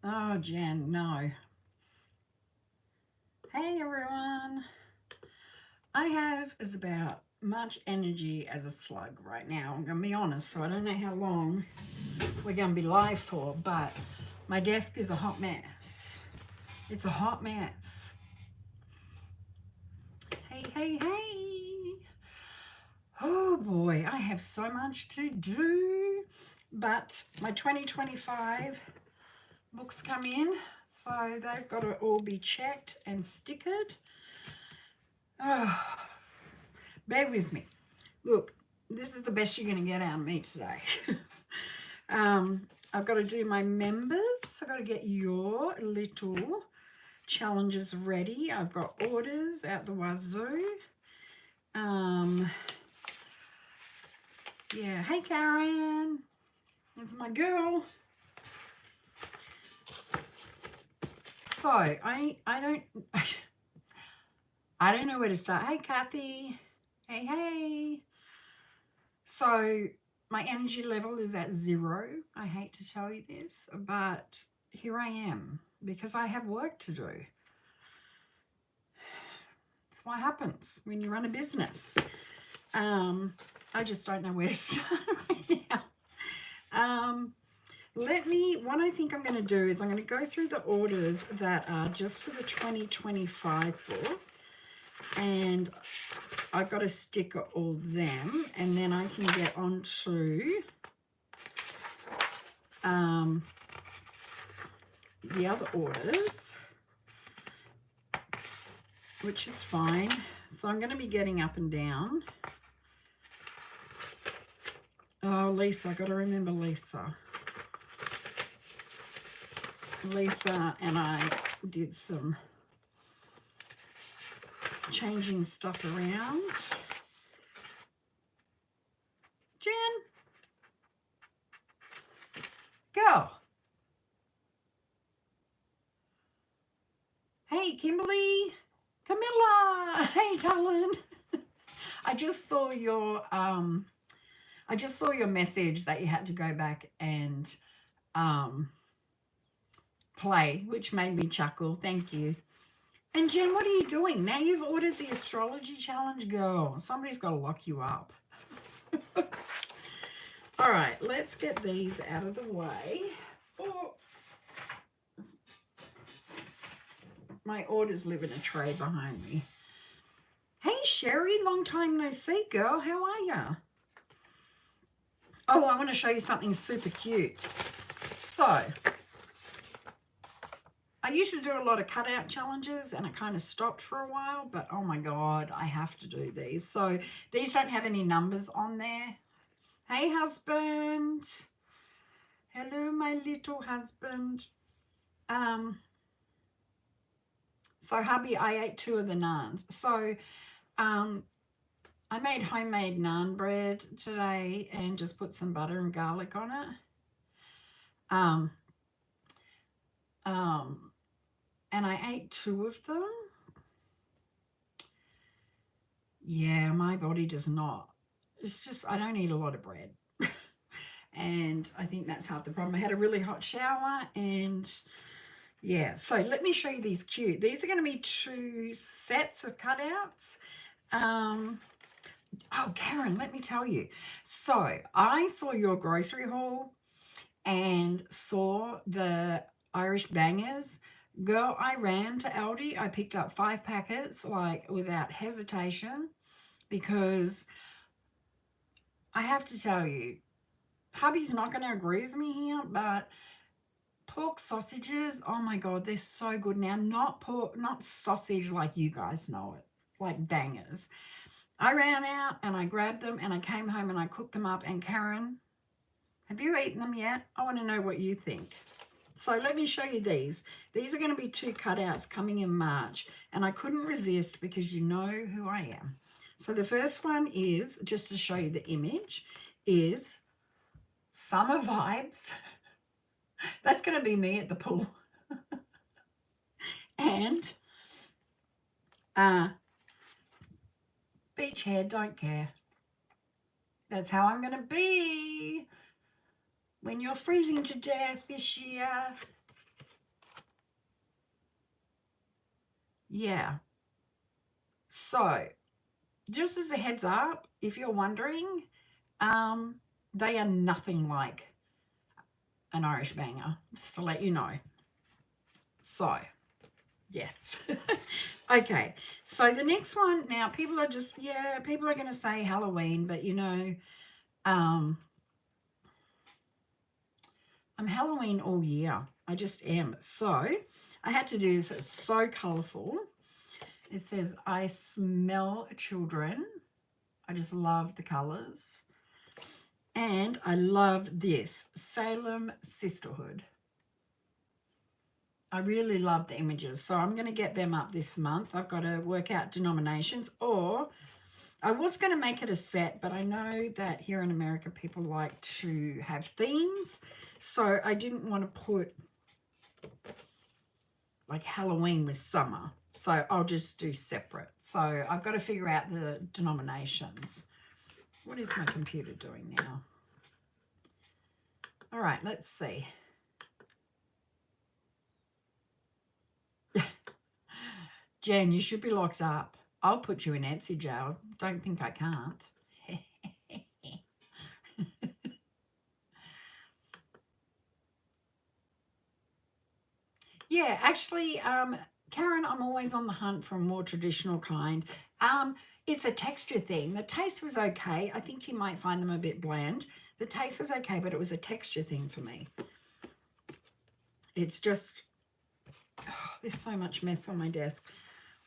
Oh, Jen, no. Hey, everyone. I have as about much energy as a slug right now. I'm going to be honest, so I don't know how long we're going to be live for, but my desk is a hot mess. It's a hot mess. Hey, hey, hey. Oh, boy, I have so much to do, but my 2025 books come in, so they've got to all be checked and stickered. Oh, bear with me. Look, this is the best you're going to get out of me today. I've got to do my members. I've got to get your little challenges ready. I've got orders out the wazoo. Yeah, hey Karen. That's my girl. So I don't know where to start. Hey Kathy. Hey. So my energy level is at 0. I hate to tell you this, but here I am because I have work to do. It's what happens when you run a business. I just don't know where to start right now. What I think I'm going to do is I'm going to go through the orders that are just for the 2025 book, and I've got to sticker all them, and then I can get on to the other orders, which is fine. So I'm going to be getting up and down. Oh, Lisa, I got to remember Lisa. Lisa and I did some changing stuff around. Jen, go. Hey, Kimberly, Camilla. Hey, Talon. I just saw your message that you had to go back and play, which made me chuckle. Thank you. And Jen, what are you doing? Now you've ordered the astrology challenge, girl. Somebody's got to lock you up. All right, let's get these out of the way. Oh. My orders live in a tray behind me. Hey, Sherry, long time no see, girl. How are ya? Oh, I want to show you something super cute. So, I used to do a lot of cutout challenges and it kind of stopped for a while, but oh my God, I have to do these. So, these don't have any numbers on there. Hey, husband. Hello, my little husband. So, hubby, I ate 2 of the naans. So, I made homemade naan bread today and just put some butter and garlic on it. And I ate 2 of them. Yeah, my body does not. It's just, I don't eat a lot of bread. And I think that's half the problem. I had a really hot shower and yeah. So let me show you these cute. These are going to be 2 sets of cutouts. Oh, Karen, let me tell you. So I saw your grocery haul and saw the Irish bangers. Girl, I ran to Aldi. I picked up 5 packets, like without hesitation, because I have to tell you, hubby's not going to agree with me here, but pork sausages, oh my God, they're so good now. Not pork, not sausage like you guys know it, like bangers. I ran out and I grabbed them and I came home and I cooked them up. And Karen, have you eaten them yet? I want to know what you think. So let me show you these. These are going to be 2 cutouts coming in March. And I couldn't resist because you know who I am. So the first one is, just to show you the image, is summer vibes. That's going to be me at the pool. And beach hair, don't care. That's how I'm going to be when you're freezing to death this year. Yeah. So, just as a heads up, if you're wondering, they are nothing like an Irish banger, just to let you know. So, yes. Okay, so the next one, now people are just, people are going to say Halloween, but you know, I'm Halloween all year. I just am. So, I had to do this. It's so colourful. It says, I smell children. I just love the colours. And I love this, Salem Sisterhood. I really love the images. So I'm going to get them up this month. I've got to work out denominations, or I was going to make it a set, but I know that here in America people like to have themes. So I didn't want to put like Halloween with summer. So I'll just do separate. So I've got to figure out the denominations. What is my computer doing now? All right, let's see. Jen, you should be locked up. I'll put you in Etsy jail. Don't think I can't. Yeah, actually, Karen, I'm always on the hunt for a more traditional kind. It's a texture thing. The taste was okay. I think you might find them a bit bland. The taste was okay, but it was a texture thing for me. It's just, there's so much mess on my desk.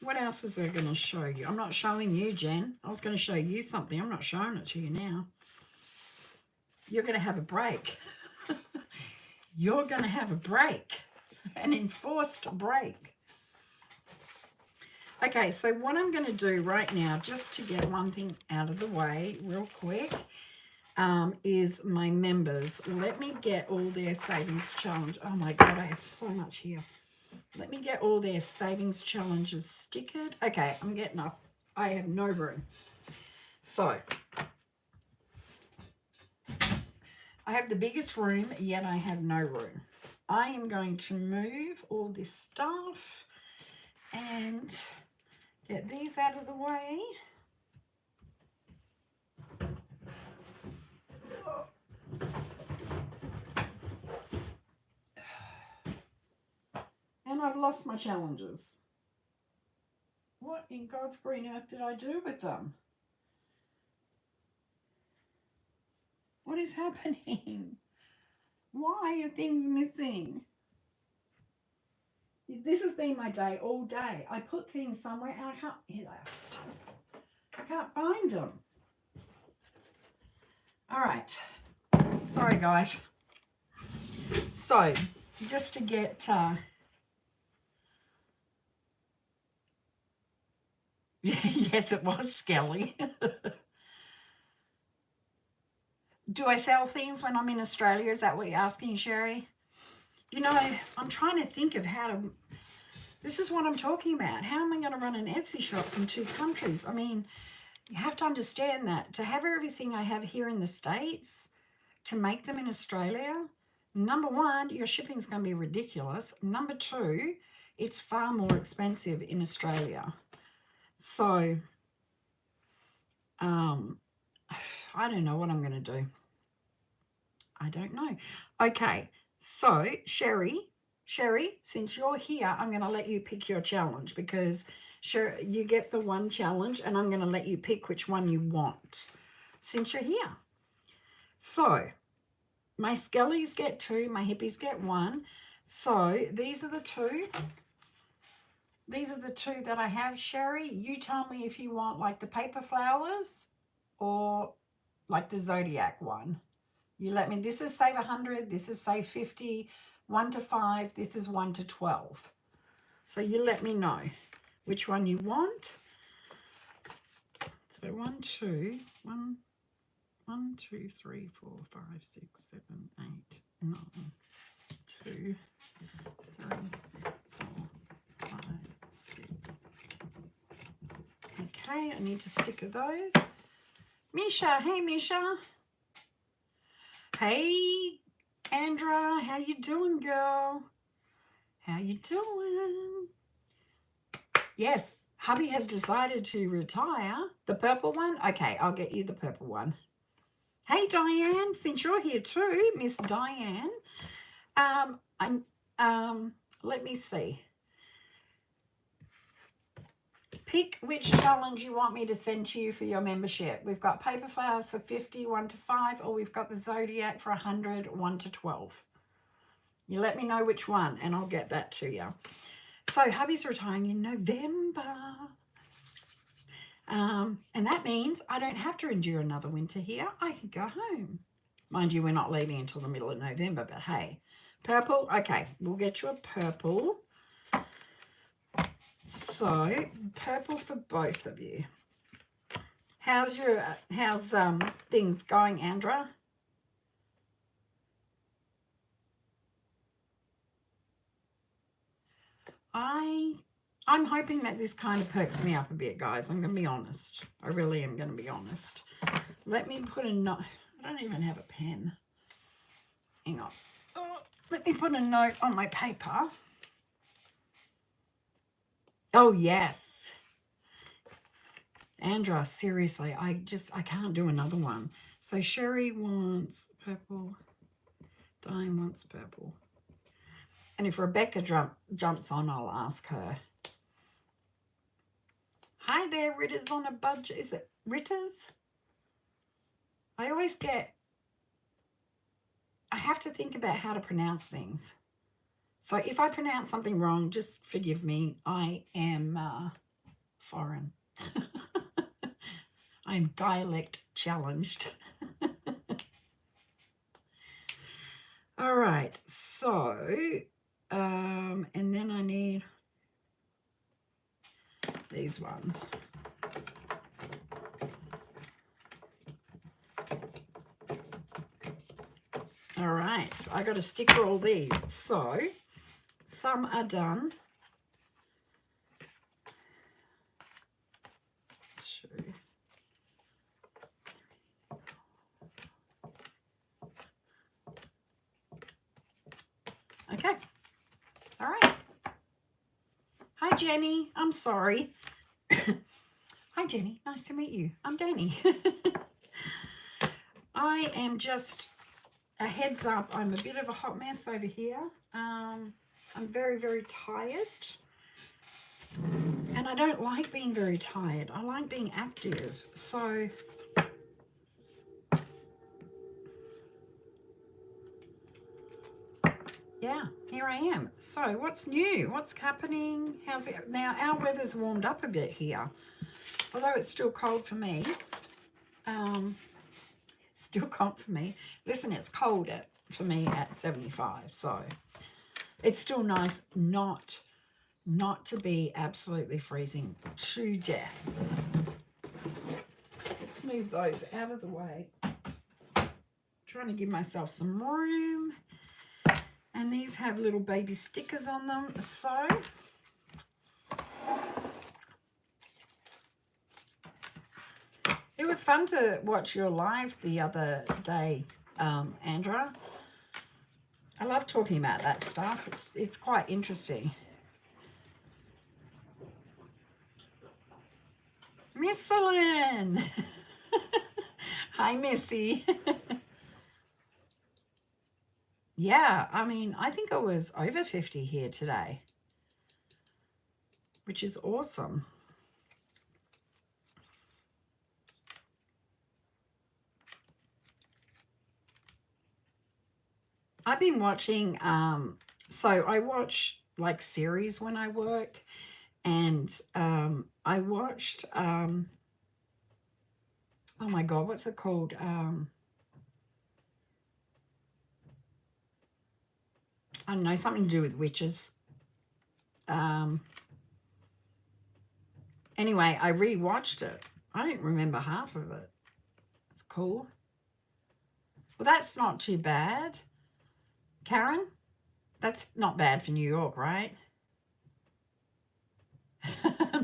What else was I going to show you? I'm not showing you, Jen. I was going to show you something. I'm not showing it to you now. You're going to have a break. You're going to have a break. An enforced break. Okay, so what I'm going to do right now, just to get one thing out of the way real quick, is my members. Let me get all their savings challenge. Oh my God, I have so much here. Let me get all their savings challenges stickered. Okay, I'm getting up. I have no room. So, I have the biggest room, yet I have no room. I am going to move all this stuff and get these out of the way. And I've lost my challenges. What in God's green earth did I do with them? What is happening? Why are things missing? This has been my day all day. I put things somewhere and I can't, here they are. I can't find them. All right. Sorry, guys. So, just to get... yes, it was Skelly. Do I sell things when I'm in Australia? Is that what you're asking, Sherry? You know, I'm trying to think of how to... This is what I'm talking about. How am I going to run an Etsy shop in 2 countries? I mean, you have to understand that to have everything I have here in the States, to make them in Australia, number 1, your shipping is going to be ridiculous. Number 2, it's far more expensive in Australia. So, I don't know what I'm going to do. I don't know. Okay, so Sherry, since you're here, I'm going to let you pick your challenge because sure, you get the one challenge and I'm going to let you pick which one you want since you're here. So my Skellies get 2, my hippies get 1. So these are the 2. These are the 2 that I have, Sherry. You tell me if you want like the paper flowers or like the Zodiac one. You let me, this is save 100, this is save 50, 1 to 5, this is 1 to 12. So you let me know which one you want. So 1, 2, 1, 1, 2, 3, 4, 5, 6, 7, 8, 9, 2, 3, 4, 5, 6. Okay, I need to stick of those. Misha, hey Misha. Hey Andra, how you doing, girl? How you doing? Yes, hubby has decided to retire. The purple one? Okay, I'll get you the purple one. Hey Diane, since you're here too, Miss Diane. Let me see. Pick which challenge you want me to send to you for your membership. We've got paper flowers for 50, 1 to 5, or we've got the Zodiac for 100, 1 to 12. You let me know which one and I'll get that to you. So hubby's retiring in November. And that means I don't have to endure another winter here. I can go home. Mind you, we're not leaving until the middle of November, but hey. Purple? Okay, we'll get you a purple. So, purple for both of you. How's things going, Andra? I'm hoping that this kind of perks me up a bit, guys. I'm going to be honest. I really am going to be honest. Let me put a note. I don't even have a pen. Hang on. Oh, let me put a note on my paper. Oh, yes. Andra, seriously, I can't do another one. So Sherry wants purple. Diane wants purple. And if Rebecca jumps on, I'll ask her. Hi there, Ritters on a Budget. Is it Ritters? I have to think about how to pronounce things. So if I pronounce something wrong, just forgive me. I am foreign. I'm dialect challenged. All right, so, and then I need these ones. All right, I got to sticker all these. So, some are done. Okay. All right. Hi, Jenny. I'm sorry. Hi, Jenny. Nice to meet you. I'm Dani. I am just a heads up. I'm a bit of a hot mess over here. I'm very, very tired. And I don't like being very tired. I like being active. So yeah, here I am. So what's new? What's happening? How's it? Now, our weather's warmed up a bit here. Although it's still cold for me. Still cold for me. Listen, it's cold for me at 75. So it's still nice not to be absolutely freezing to death. Let's move those out of the way. Trying to give myself some room. And these have little baby stickers on them. So it was fun to watch your live the other day, Andra. I love talking about that stuff. It's quite interesting. Miss Lynn. Hi, Missy. Yeah, I mean, I think it was over 50 here today, which is awesome. I've been watching, so I watch like series when I work, and I watched, oh my God, what's it called? I don't know, something to do with witches. Anyway, I rewatched it. I didn't remember half of it. It's cool. Well, that's not too bad. Karen, that's not bad for New York, right?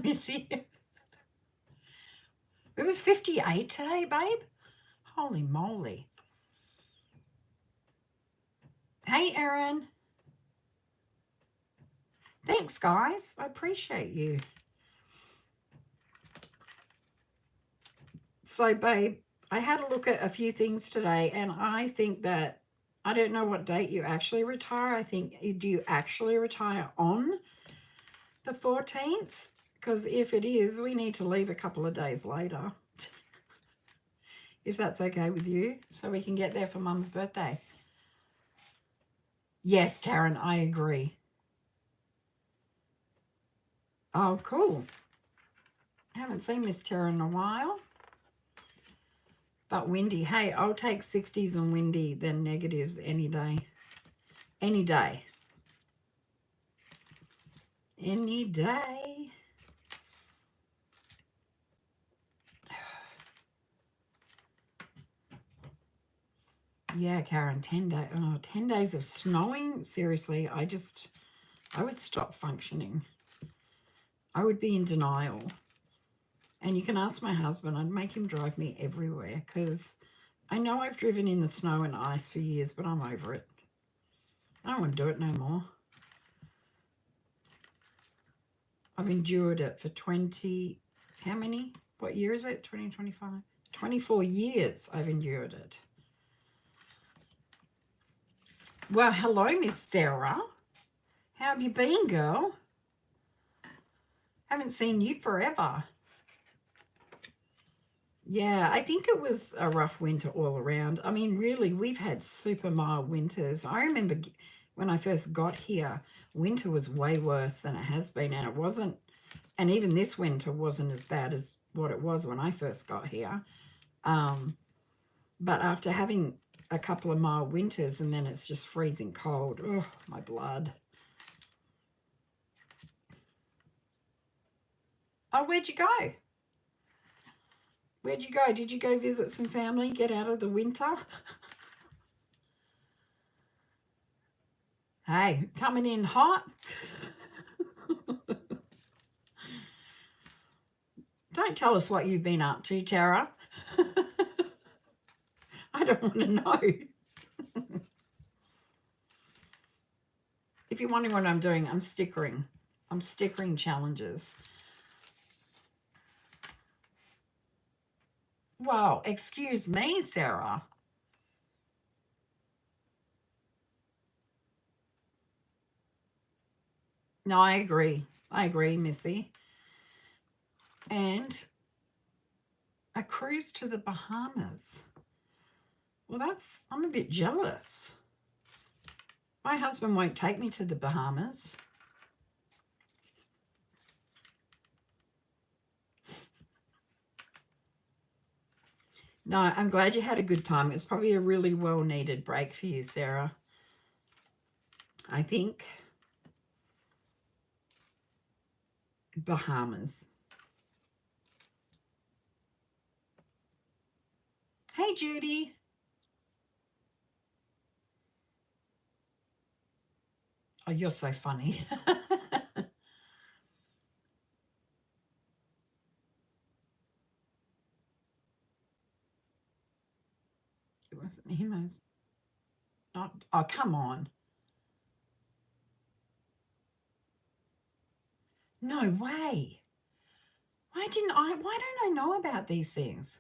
Missy. It was 58 today, babe. Holy moly. Hey, Erin. Thanks, guys. I appreciate you. So, babe, I had a look at a few things today, and I think that I don't know what date you actually retire. I think, do you actually retire on the 14th? Because if it is, we need to leave a couple of days later, if that's okay with you, so we can get there for Mum's birthday. Yes, Karen, I agree. Oh, cool. Haven't seen Miss Tara in a while. But windy. Hey, I'll take 60s and windy than negatives any day. Any day. Any day. Yeah, Karen, 10 days. Oh, 10 days of snowing? Seriously, I would stop functioning. I would be in denial. And you can ask my husband. I'd make him drive me everywhere because I know I've driven in the snow and ice for years, but I'm over it. I don't want to do it no more. I've endured it for 20, how many? What year is it? 2025? 24 years I've endured it. Well, hello, Miss Sarah. How have you been, girl? Haven't seen you forever. Yeah, I think it was a rough winter all around. I mean, really, we've had super mild winters. I remember when I first got here, winter was way worse than it has been, and it wasn't, and even this winter wasn't as bad as what it was when I first got here. But after having a couple of mild winters and then it's just freezing cold, oh, my blood. Oh, where'd you go? Where'd you go? Did you go visit some family, get out of the winter? Hey, coming in hot. Don't tell us what you've been up to, Tara. I don't want to know. If you're wondering what I'm doing, I'm stickering. I'm stickering challenges. Wow, excuse me, Sarah. No, I agree. I agree, Missy. And a cruise to the Bahamas. Well, I'm a bit jealous. My husband won't take me to the Bahamas. No, I'm glad you had a good time. It was probably a really well-needed break for you, Sarah. I think Bahamas. Hey, Judy. Oh, you're so funny. It wasn't him. Not. Oh, come on. No way. Why don't I know about these things?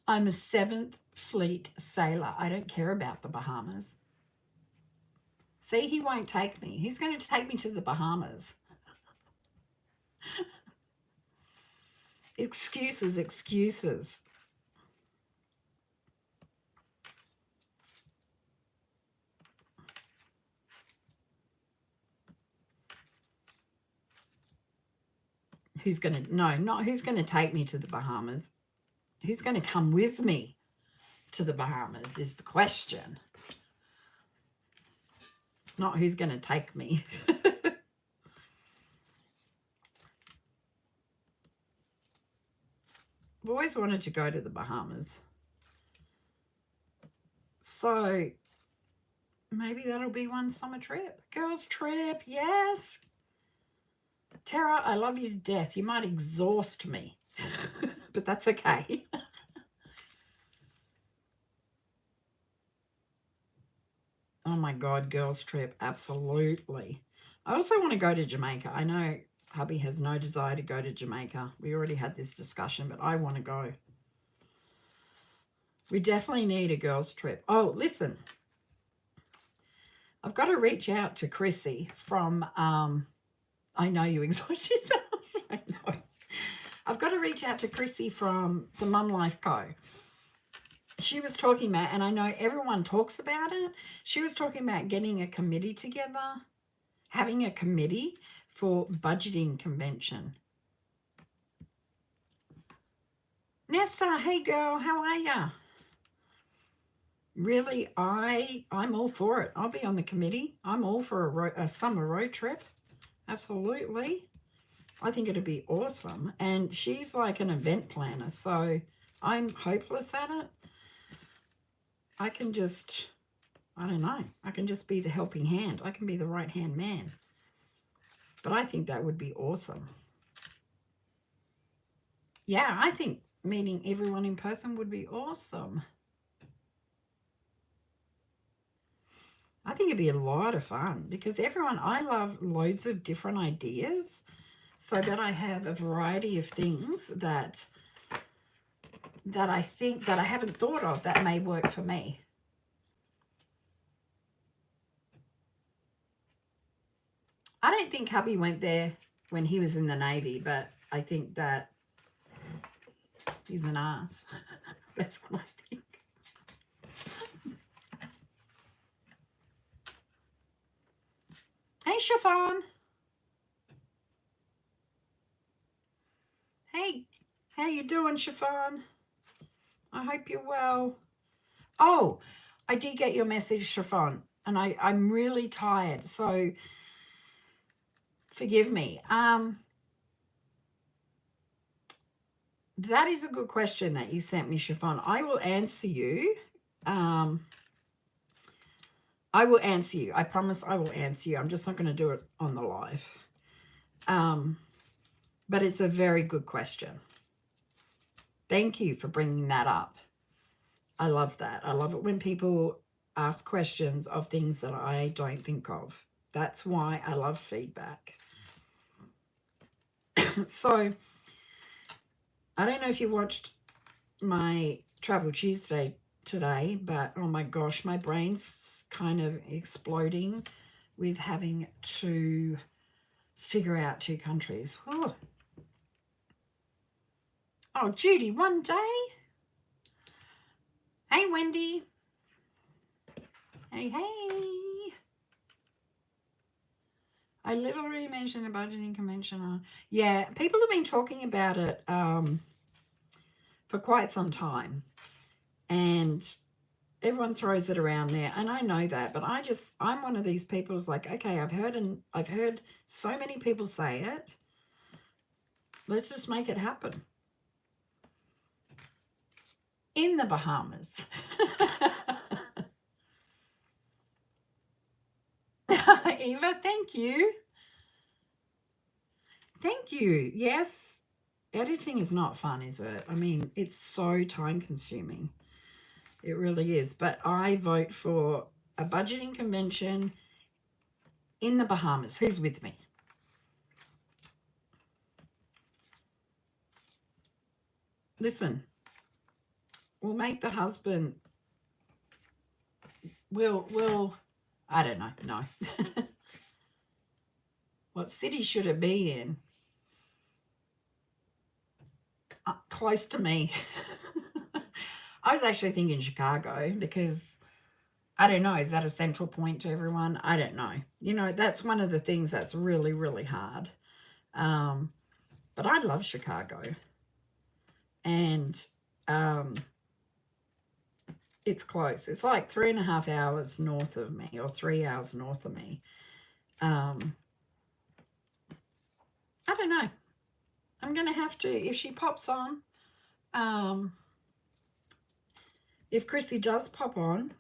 I'm a 7th Fleet sailor. I don't care about the Bahamas. See, he won't take me. He's going to take me to the Bahamas. Excuses, excuses. Who's going to, no, not who's going to take me to the Bahamas. Who's going to come with me to the Bahamas is the question. It's not who's going to take me. I've always wanted to go to the Bahamas. So maybe that'll be one summer trip. Girls trip, yes. Tara, I love you to death. You might exhaust me, but that's okay. Oh my God, girls trip, absolutely. I also want to go to Jamaica. I know hubby has no desire to go to Jamaica. We already had this discussion, but I want to go. We definitely need a girls trip. Oh, listen, I've got to reach out to Chrissy from, I know you exhaust yourself. I know. I've got to reach out to Chrissy from the Mum Life Co. She was talking about, and I know everyone talks about it, she was talking about getting a committee together, having a committee for budgeting convention. Nessa, hey girl, how are ya? Really, I'm all for it. I'll be on the committee. I'm all for a summer road trip. Absolutely. I think it'd be awesome. And she's like an event planner, so I'm hopeless at it. I can just, I don't know, I can just be the helping hand. I can be the right-hand man. But I think that would be awesome. Yeah, I think meeting everyone in person would be awesome. I think it'd be a lot of fun because I love loads of different ideas so that I have a variety of things that I think that I haven't thought of that may work for me. I don't think hubby went there when he was in the Navy, but I think that he's an ass. That's what I think. Hey, Chiffon. Hey, how you doing, Chiffon? I hope you're well. Oh, I did get your message, Chiffon, and I'm really tired, so forgive me. That is a good question that you sent me, Chiffon. I will answer you. I will answer you. I promise I will answer you. I'm just not going to do it on the live. But it's a very good question. Thank you for bringing that up. I love that. I love it when people ask questions of things that I don't think of. That's why I love feedback. So, I don't know if you watched my Travel Tuesday today, but oh my gosh, my brain's kind of exploding with having to figure out 2 countries. Whew. Oh, Judy, one day. Hey, Wendy. Hey, hey. I literally mentioned a budgeting convention. Yeah, people have been talking about it for quite some time. And everyone throws it around there. And I know that. But I'm one of these people who's like, okay, I've heard so many people say it. Let's just make it happen. In the Bahamas. Eva, thank you. Thank you. Yes, editing is not fun, is it? I mean, it's so time consuming. It really is. But I vote for a budgeting convention in the Bahamas. Who's with me? Listen, we'll make the husband, we'll I don't know, no. What city should it be in? Close to me. I was actually thinking Chicago because, I don't know, is that a central point to everyone? I don't know. You know, that's one of the things that's really, really hard. But I love Chicago. And it's close. It's like 3.5 hours north of me, or 3 hours north of me. I don't know. I'm going to have to, if she pops on, if Chrissy does pop on,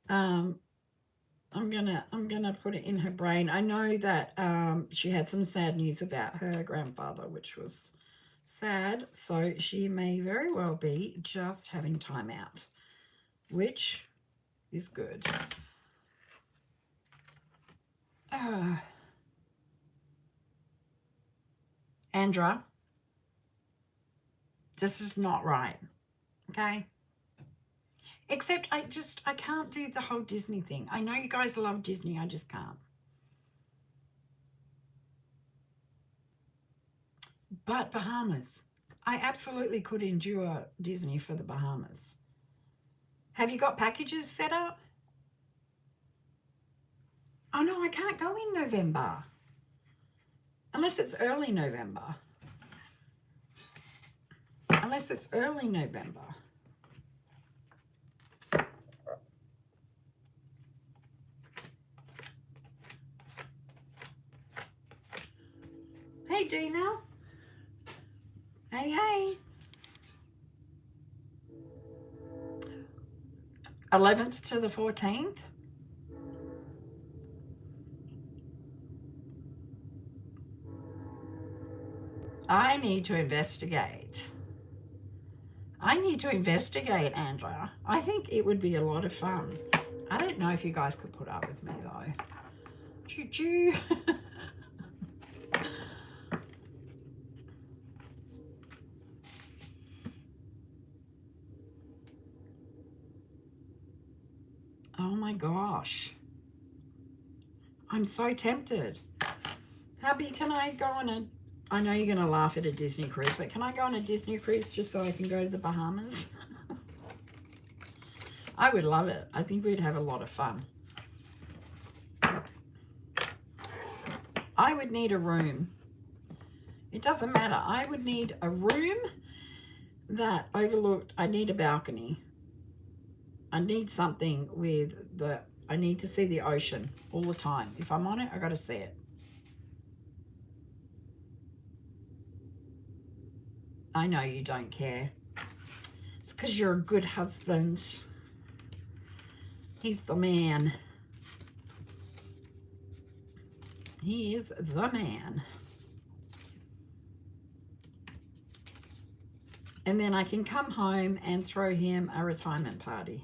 Um, I'm gonna put it in her brain. I know that she had some sad news about her grandfather, which was sad. So she may very well be just having time out, which is good. Andra, this is not right. Okay. Except I can't do the whole Disney thing. I know you guys love Disney. I just can't. But Bahamas. I absolutely could endure Disney for the Bahamas. Have you got packages set up? Oh no, I can't go in November. Unless it's early November. Unless it's early November. Hey, Dina. Hey, hey. 11th to the 14th. I need to investigate. I need to investigate, Andra. I think it would be a lot of fun. I don't know if you guys could put up with me, though. Choo-choo. Oh, my gosh. I'm so tempted. Hubby, can I go on a... I know you're going to laugh at a Disney cruise, but can I go on a Disney cruise just so I can go to the Bahamas? I would love it. I think we'd have a lot of fun. I would need a room. It doesn't matter. I would need a room that overlooked. I need a balcony. I need something with the... I need to see the ocean all the time. If I'm on it, I got to see it. I know you don't care. It's because you're a good husband. He's the man. He is the man. And then I can come home and throw him a retirement party.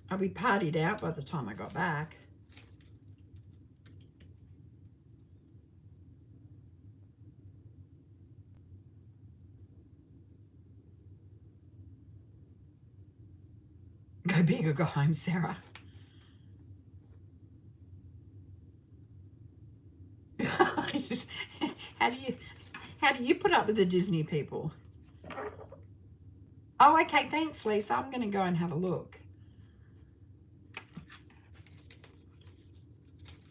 I'll be partied out by the time I got back. Go big or go home, Sarah. How do you put up with the Disney people? Oh, okay, thanks, Lisa. I'm going to go and have a look.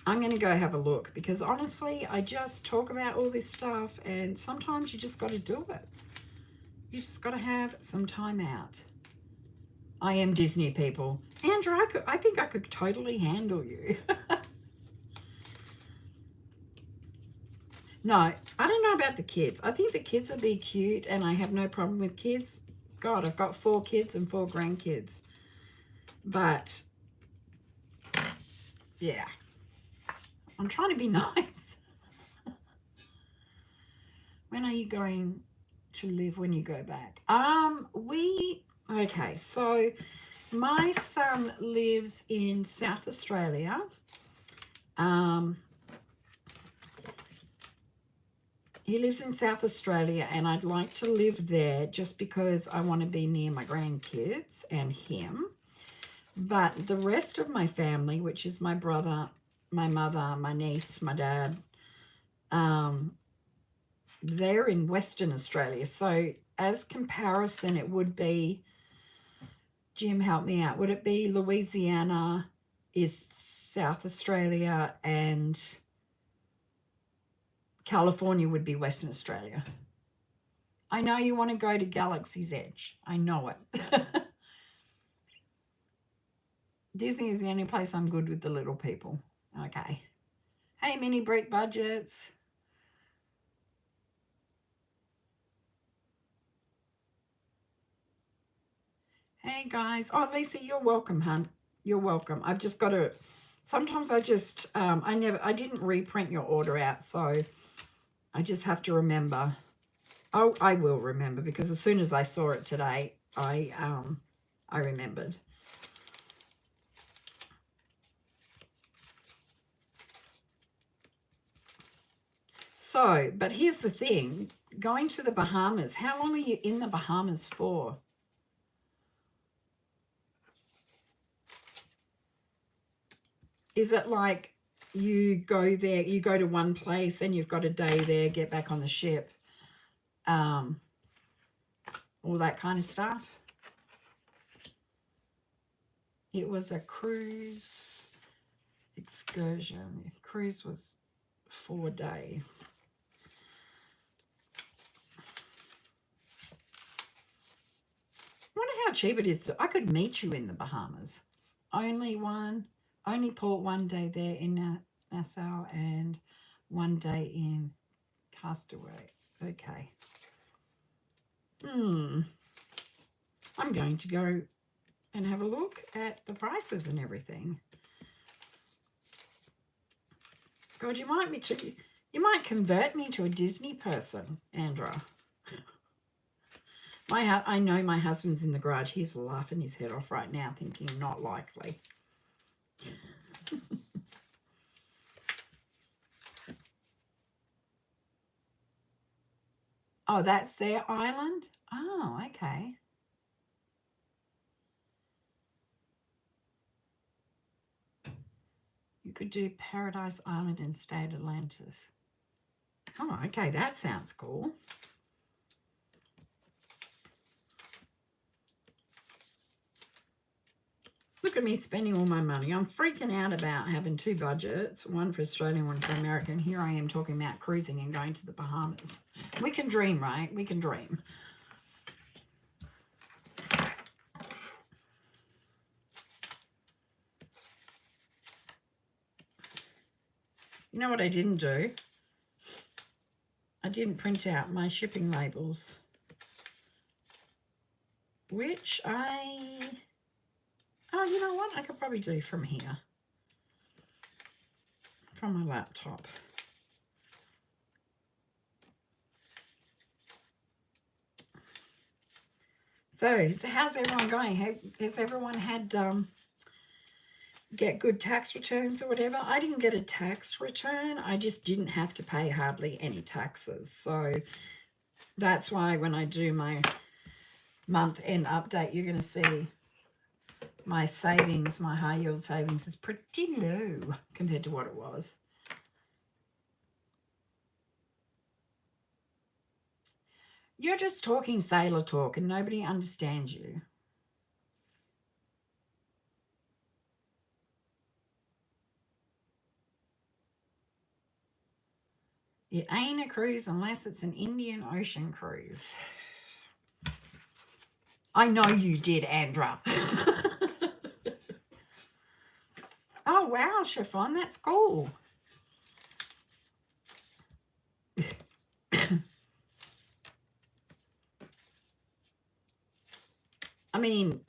I'm going to go have a look because honestly, I just talk about all this stuff and sometimes you just got to do it. You just got to have some time out. I am Disney people. Andrew, I think I could totally handle you. No, I don't know about the kids. I think the kids would be cute and I have no problem with kids. God, I've got 4 kids and 4 grandkids. But, yeah. I'm trying to be nice. When are you going to live when you go back? Okay, so my son lives in South Australia. He lives in South Australia and I'd like to live there just because I want to be near my grandkids and him. But the rest of my family, which is my brother, my mother, my niece, my dad, they're in Western Australia. So as comparison, it would be, Jim, help me out. Would it be Louisiana is South Australia and California would be Western Australia? I know you want to go to Galaxy's Edge. I know it. Disney is the only place I'm good with the little people. Okay. Hey, mini break budgets. Hey guys. Oh, Lisa, you're welcome, hun. You're welcome. I've just got to, sometimes I just, I didn't reprint your order out, so I just have to remember. Oh, I will remember, because as soon as I saw it today, I remembered. So, but here's the thing, going to the Bahamas, how long are you in the Bahamas for? Is it like you go there, you go to one place and you've got a day there, get back on the ship, all that kind of stuff? It was a cruise excursion. Cruise was 4 days. I wonder how cheap it is. I could meet you in the Bahamas. Only port 1 day there in Nassau and 1 day in Castaway. Okay. I'm going to go and have a look at the prices and everything. God, you might convert me to a Disney person, Andra. I know my husband's in the garage. He's laughing his head off right now, thinking not likely. Oh, that's their island? Oh, okay. You could do Paradise Island and stay at Atlantis. Oh, okay, that sounds cool. Look at me spending all my money. I'm freaking out about having 2 budgets, one for Australian, one for American. Here I am talking about cruising and going to the Bahamas. We can dream, right? We can dream. You know what I didn't do? I didn't print out my shipping labels, which oh, you know what? I could probably do from here, from my laptop. So how's everyone going? Has everyone had get good tax returns or whatever? I didn't get a tax return. I just didn't have to pay hardly any taxes. So that's why when I do my month-end update, you're going to see my savings, my high-yield savings is pretty low compared to what it was. You're just talking sailor talk and nobody understands you. It ain't a cruise unless it's an Indian Ocean cruise. I know you did, Andra. Oh, wow, chiffon, that's cool. I mean,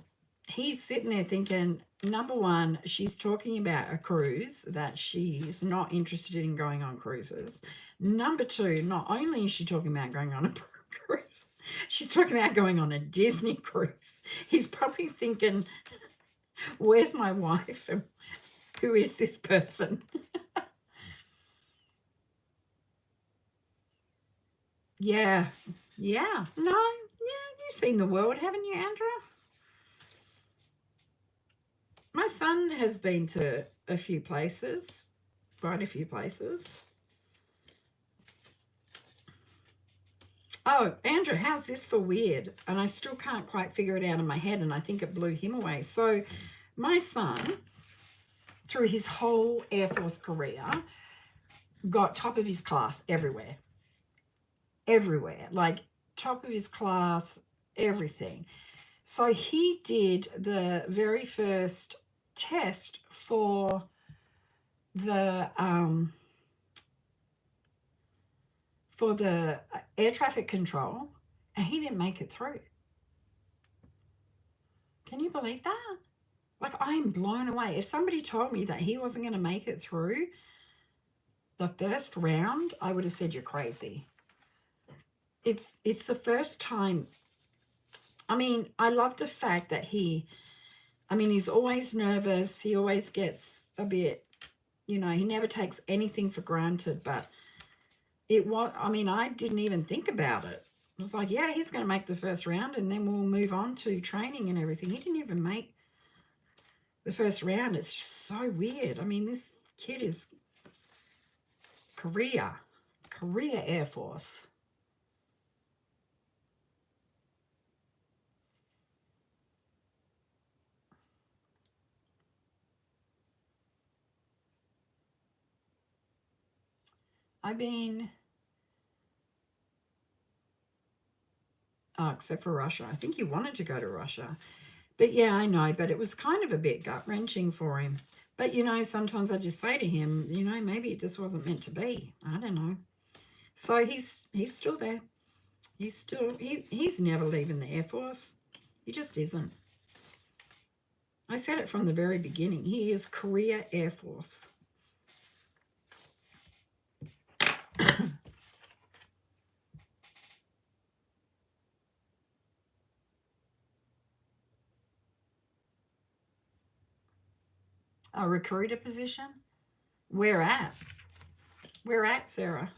he's sitting there thinking, number one, she's talking about a cruise that she's not interested in going on cruises. Number two, not only is she talking about going on a cruise, she's talking about going on a Disney cruise. He's probably thinking, where's my wife? And who is this person? Yeah. Yeah. No. Yeah, you've seen the world, haven't you, Andra? My son has been to a few places, quite a few places. Oh, Andrew, how's this for weird? And I still can't quite figure it out in my head, and I think it blew him away. So my son, through his whole Air Force career, got top of his class everywhere. Everywhere. Like top of his class, everything. So he did the very first test for the air traffic control, and he didn't make it through. Can you believe that? Like, I'm blown away. If somebody told me that he wasn't going to make it through the first round, I would have said you're crazy. It's the first time. I mean, I love the fact that he's always nervous. He always gets a bit, he never takes anything for granted. But I didn't even think about it. It was like, yeah, he's going to make the first round and then we'll move on to training and everything. He didn't even make the first round. It's just so weird. I mean, this kid is Korea Air Force. Except for Russia. I think he wanted to go to Russia. But yeah, I know. But it was kind of a bit gut-wrenching for him. But, sometimes I just say to him, maybe it just wasn't meant to be. I don't know. So he's still there. He's never leaving the Air Force. He just isn't. I said it from the very beginning. He is Korea Air Force. A recruiter position? Where at? Where at, Sarah?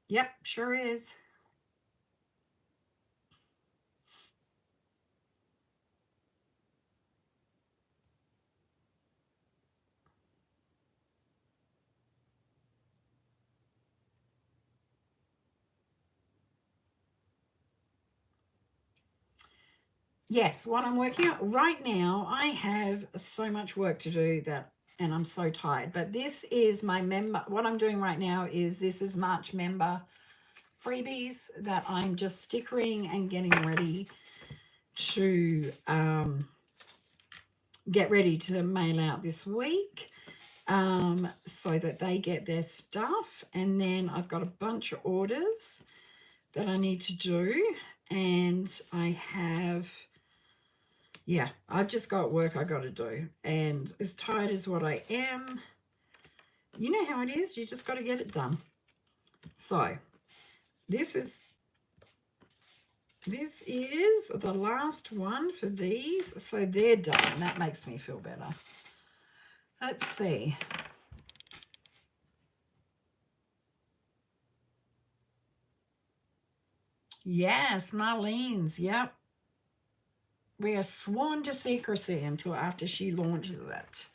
Yep, sure is. Yes, what I'm working on right now, I have so much work to do and I'm so tired. But this is my member. What I'm doing right now is this is March member freebies that I'm just stickering and getting ready to get ready to mail out this week so that they get their stuff. And then I've got a bunch of orders that I need to do. And I've just got work I got to do. And as tired as what I am, you know how it is. You just got to get it done. So this is the last one for these. So they're done. That makes me feel better. Let's see. Yes, Marlene's. Yep. We are sworn to secrecy until after she launches it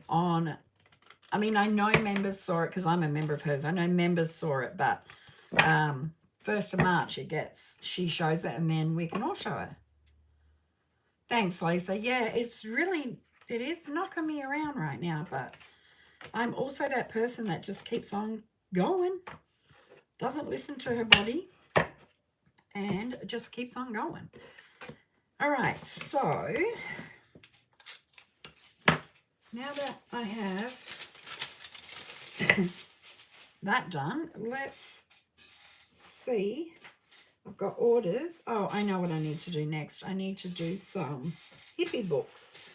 I know members saw it because I'm a member of hers. I know members saw it, but 1st of March she shows it and then we can all show it. Thanks, Lisa. Yeah, it is knocking me around right now, but I'm also that person that just keeps on going, doesn't listen to her body, and just keeps on going. All right, so now that I have that done, let's see. I've got orders. Oh, I know what I need to do next. I need to do some hippie books.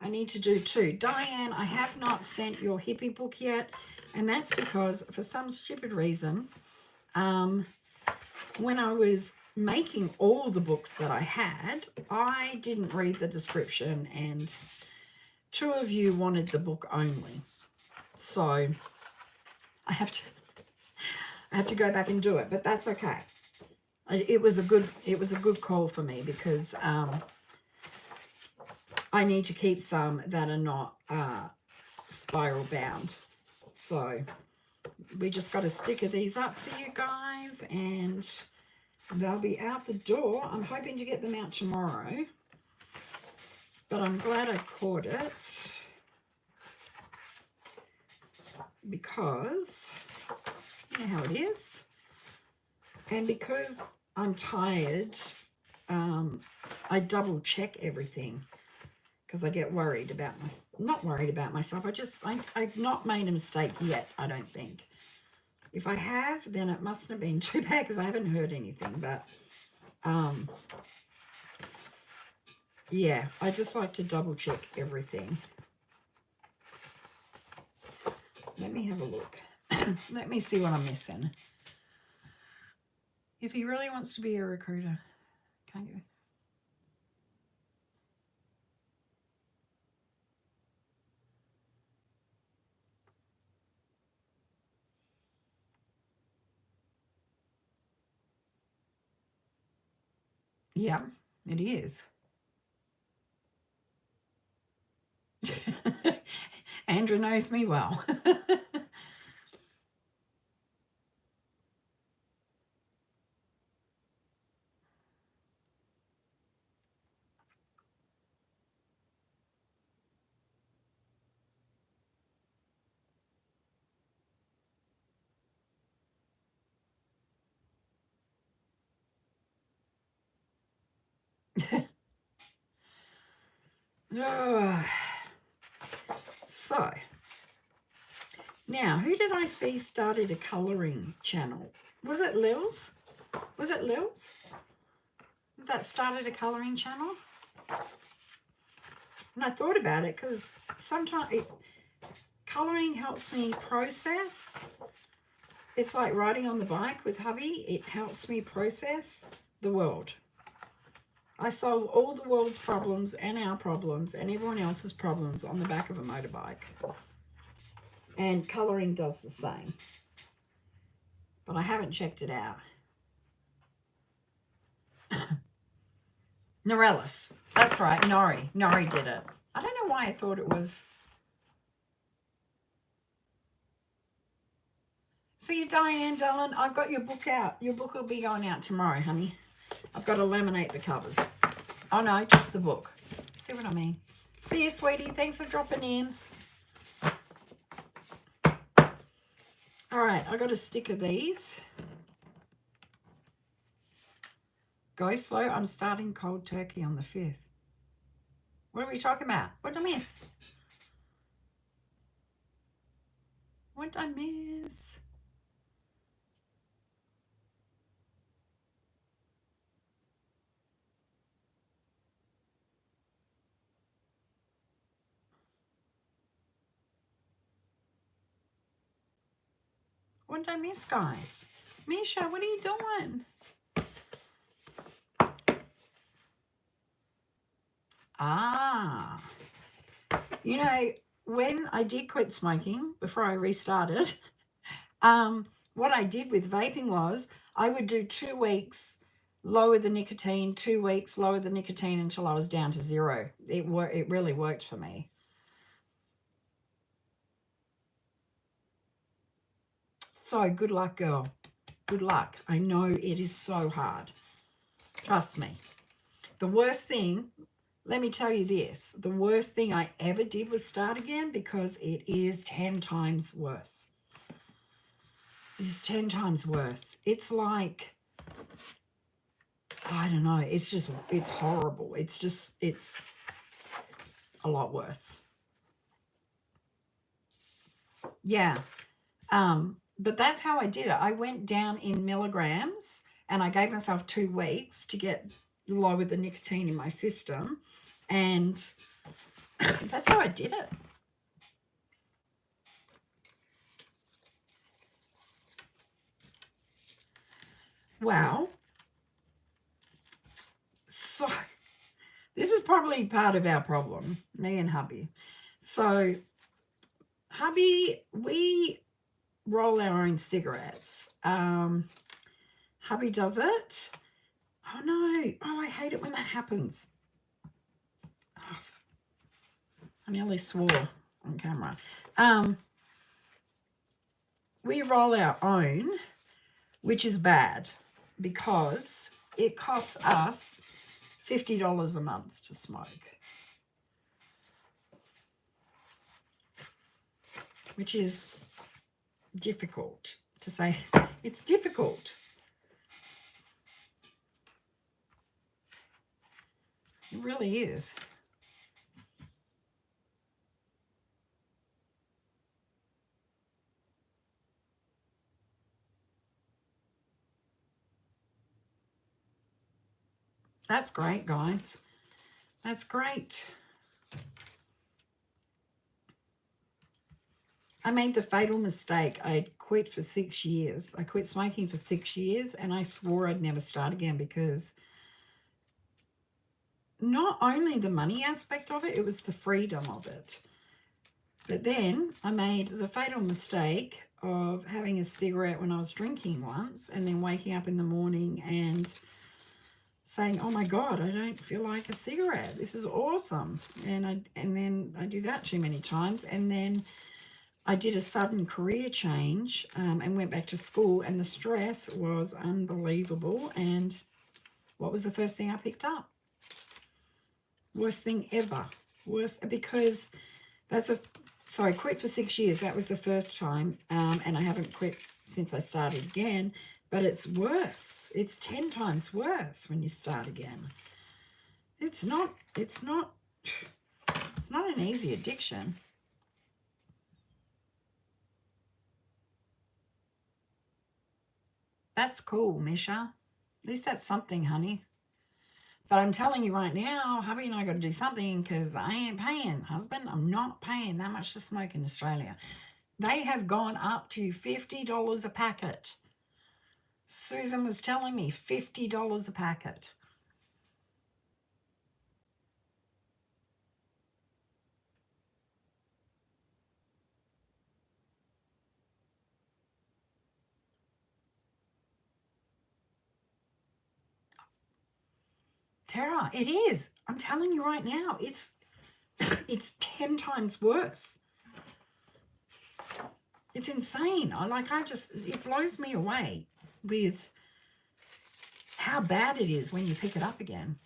I need to do 2. Diane, I have not sent your hippie book yet, and that's because for some stupid reason, when I was making all the books that I had, I didn't read the description, and 2 of you wanted the book only. So I have to go back and do it, but that's okay. It was a good call for me because I need to keep some that are not spiral bound. So we just got to sticker these up for you guys, and they'll be out the door. I'm hoping to get them out tomorrow, but I'm glad I caught it because you know how it is. And because I'm tired, I double check everything because I get worried about not worried about myself. I've not made a mistake yet, I don't think. If I have, then it mustn't have been too bad because I haven't heard anything. But yeah, I just like to double check everything. Let me have a look. Let me see what I'm missing. If he really wants to be a recruiter, can't you? Yeah, it is. Andrew knows me well. Oh. So, now, who did I see started a colouring channel? Was it Lils? Was it Lils that started a colouring channel? And I thought about it because sometimes colouring helps me process. It's like riding on the bike with hubby. It helps me process the world. I solve all the world's problems and our problems and everyone else's problems on the back of a motorbike. And colouring does the same. But I haven't checked it out. Norellis. That's right. Nori. Nori did it. I don't know why I thought it was. See you, Diane, darling. I've got your book out. Your book will be going out tomorrow, honey. I've got to laminate the covers. Oh, no, just the book. See what I mean? See you, sweetie. Thanks for dropping in. All right, I got a stick of these. Go slow. I'm starting cold turkey on the 5th. What are we talking about? What did I miss? What did I miss? What did I miss, guys? Misha, what are you doing? Ah, you know, when I did quit smoking before I restarted, what I did with vaping was I would do 2 weeks, lower the nicotine, 2 weeks, lower the nicotine until I was down to 0. It really worked for me. So good luck, girl. Good luck. I know it is so hard. Trust me. The worst thing, let me tell you this, the worst thing I ever did was start again because it is 10 times worse. It is 10 times worse. It's like, I don't know, it's horrible. It's a lot worse. Yeah. But that's how I did it. I went down in milligrams and I gave myself 2 weeks to get lower the nicotine in my system. And that's how I did it. Well, so this is probably part of our problem, me and hubby. So hubby, we roll our own cigarettes. Hubby does it. Oh no. Oh, I hate it when that happens. Oh, I nearly swore on camera. We roll our own, which is bad because it costs us $50 a month to smoke, which is difficult to say. It's difficult. really is. That's great, guys. That's great. I made the fatal mistake. I quit for 6 years. I quit smoking for 6 years, and I swore I'd never start again because not only the money aspect of it, it was the freedom of it. But then I made the fatal mistake of having a cigarette when I was drinking once, and then waking up in the morning and saying, oh my God, I don't feel like a cigarette. This is awesome. And then I did that too many times. And then I did a sudden career change and went back to school, and the stress was unbelievable. And what was the first thing I picked up? Worst thing ever. Worst, because so I quit for 6 years. That was the first time, and I haven't quit since I started again, but it's worse. It's 10 times worse when you start again. It's not an easy addiction. That's cool, Misha. At least that's something, honey. But I'm telling you right now, hubby and I got to do something because I ain't paying, husband. I'm not paying that much to smoke in Australia. They have gone up to $50 a packet. Susan was telling me $50 a packet. Tara, it is. I'm telling you right now, it's 10 times worse. It's insane. It blows me away with how bad it is when you pick it up again.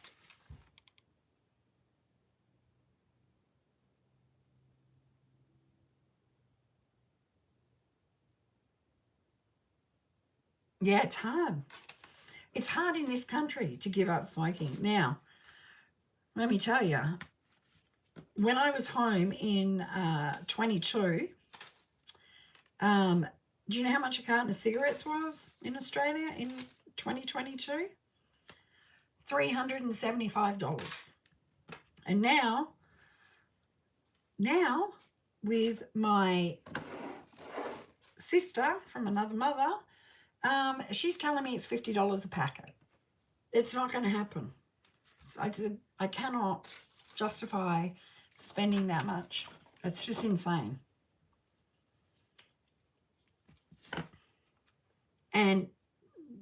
Yeah, it's hard. It's hard in this country to give up smoking. Now, let me tell you, when I was home in 22, do you know how much a carton of cigarettes was in Australia in 2022? $375. And now with my sister from another mother, she's telling me it's $50 a packet. It's not going to happen. I cannot justify spending that much. It's just insane. And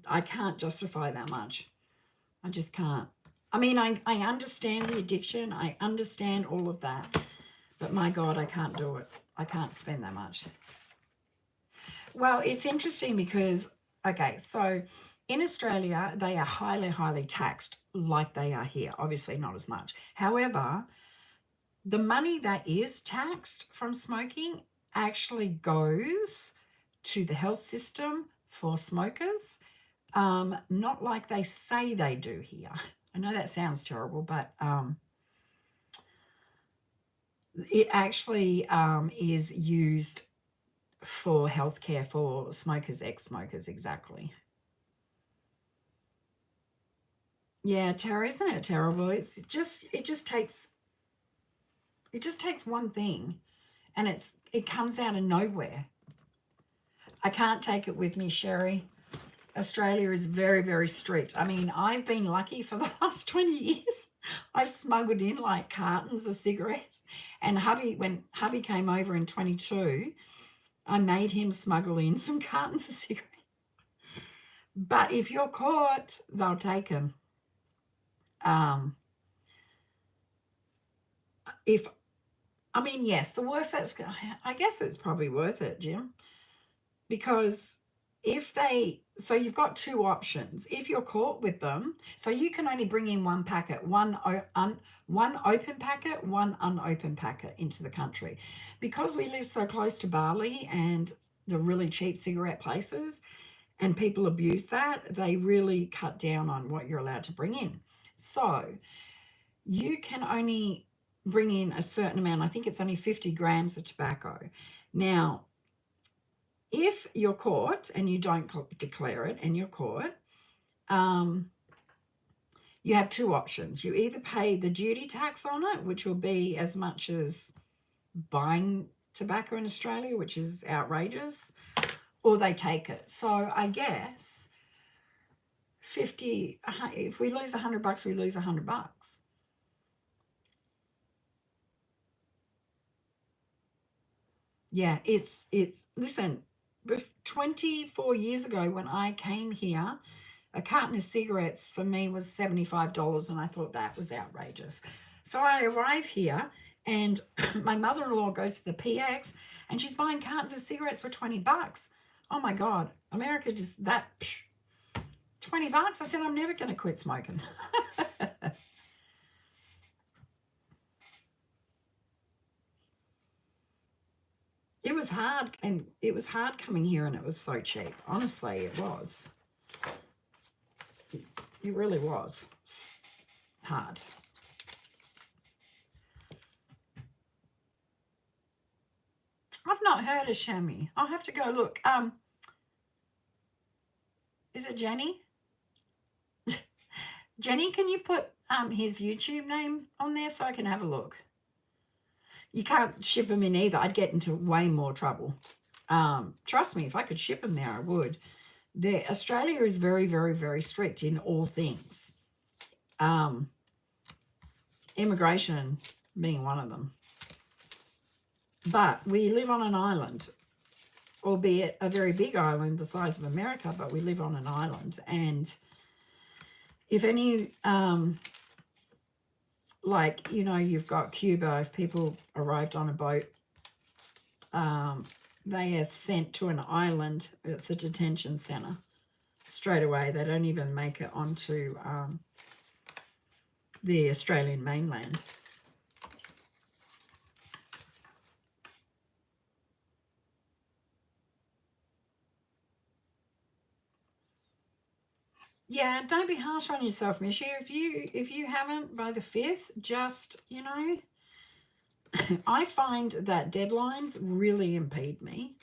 I can't justify that much. I just can't. I mean, I understand the addiction. I understand all of that. But my God, I can't do it. I can't spend that much. Well, it's interesting because, okay, so in Australia, they are highly, highly taxed like they are here. Obviously not as much. However, the money that is taxed from smoking actually goes to the health system for smokers, not like they say they do here. I know that sounds terrible, but it actually is used for healthcare for smokers, ex-smokers, exactly. Yeah, Tara, isn't it terrible? It just takes one thing, and it comes out of nowhere. I can't take it with me, Sherry. Australia is very, very strict. I mean, I've been lucky for the last 20 years. I've smuggled in like cartons of cigarettes. And when hubby came over in 22, I made him smuggle in some cartons of cigarettes. But if you're caught, they'll take them. Yes, the worst I guess it's probably worth it, Jim, because so you've got two options. If you're caught with them, so you can only bring in one packet, one open packet, one unopened packet into the country. Because we live so close to Bali and the really cheap cigarette places, and people abuse that, they really cut down on what you're allowed to bring in. So you can only bring in a certain amount. I think it's only 50 grams of tobacco. Now, if you're caught and you don't declare it and you're caught, you have two options. You either pay the duty tax on it, which will be as much as buying tobacco in Australia, which is outrageous, or they take it. So I guess 50, if we lose $100, we lose $100. Yeah, listen, 24 years ago when I came here, a carton of cigarettes for me was $75, and I thought that was outrageous. So I arrive here, and my mother-in-law goes to the PX, and she's buying cartons of cigarettes for $20. Oh my God, America just that, $20. I said, I'm never going to quit smoking. It was hard, and it was hard coming here, and it was so cheap. Honestly, it was. It really was hard. I've not heard of chamois. I'll have to go look. Is it Jenny? Jenny, can you put his YouTube name on there so I can have a look? You can't ship them in either. I'd get into way more trouble. Trust me, if I could ship them there, I would. Australia is very, very, very strict in all things. Immigration being one of them. But we live on an island, albeit a very big island the size of America, but we live on an island. And if any, like, you know, you've got Cuba, if people arrived on a boat, they are sent to an island. It's a detention center straight away. They don't even make it onto the Australian mainland. Yeah, don't be harsh on yourself, Mishy. If you haven't by the 5th, just, you know, I find that deadlines really impede me.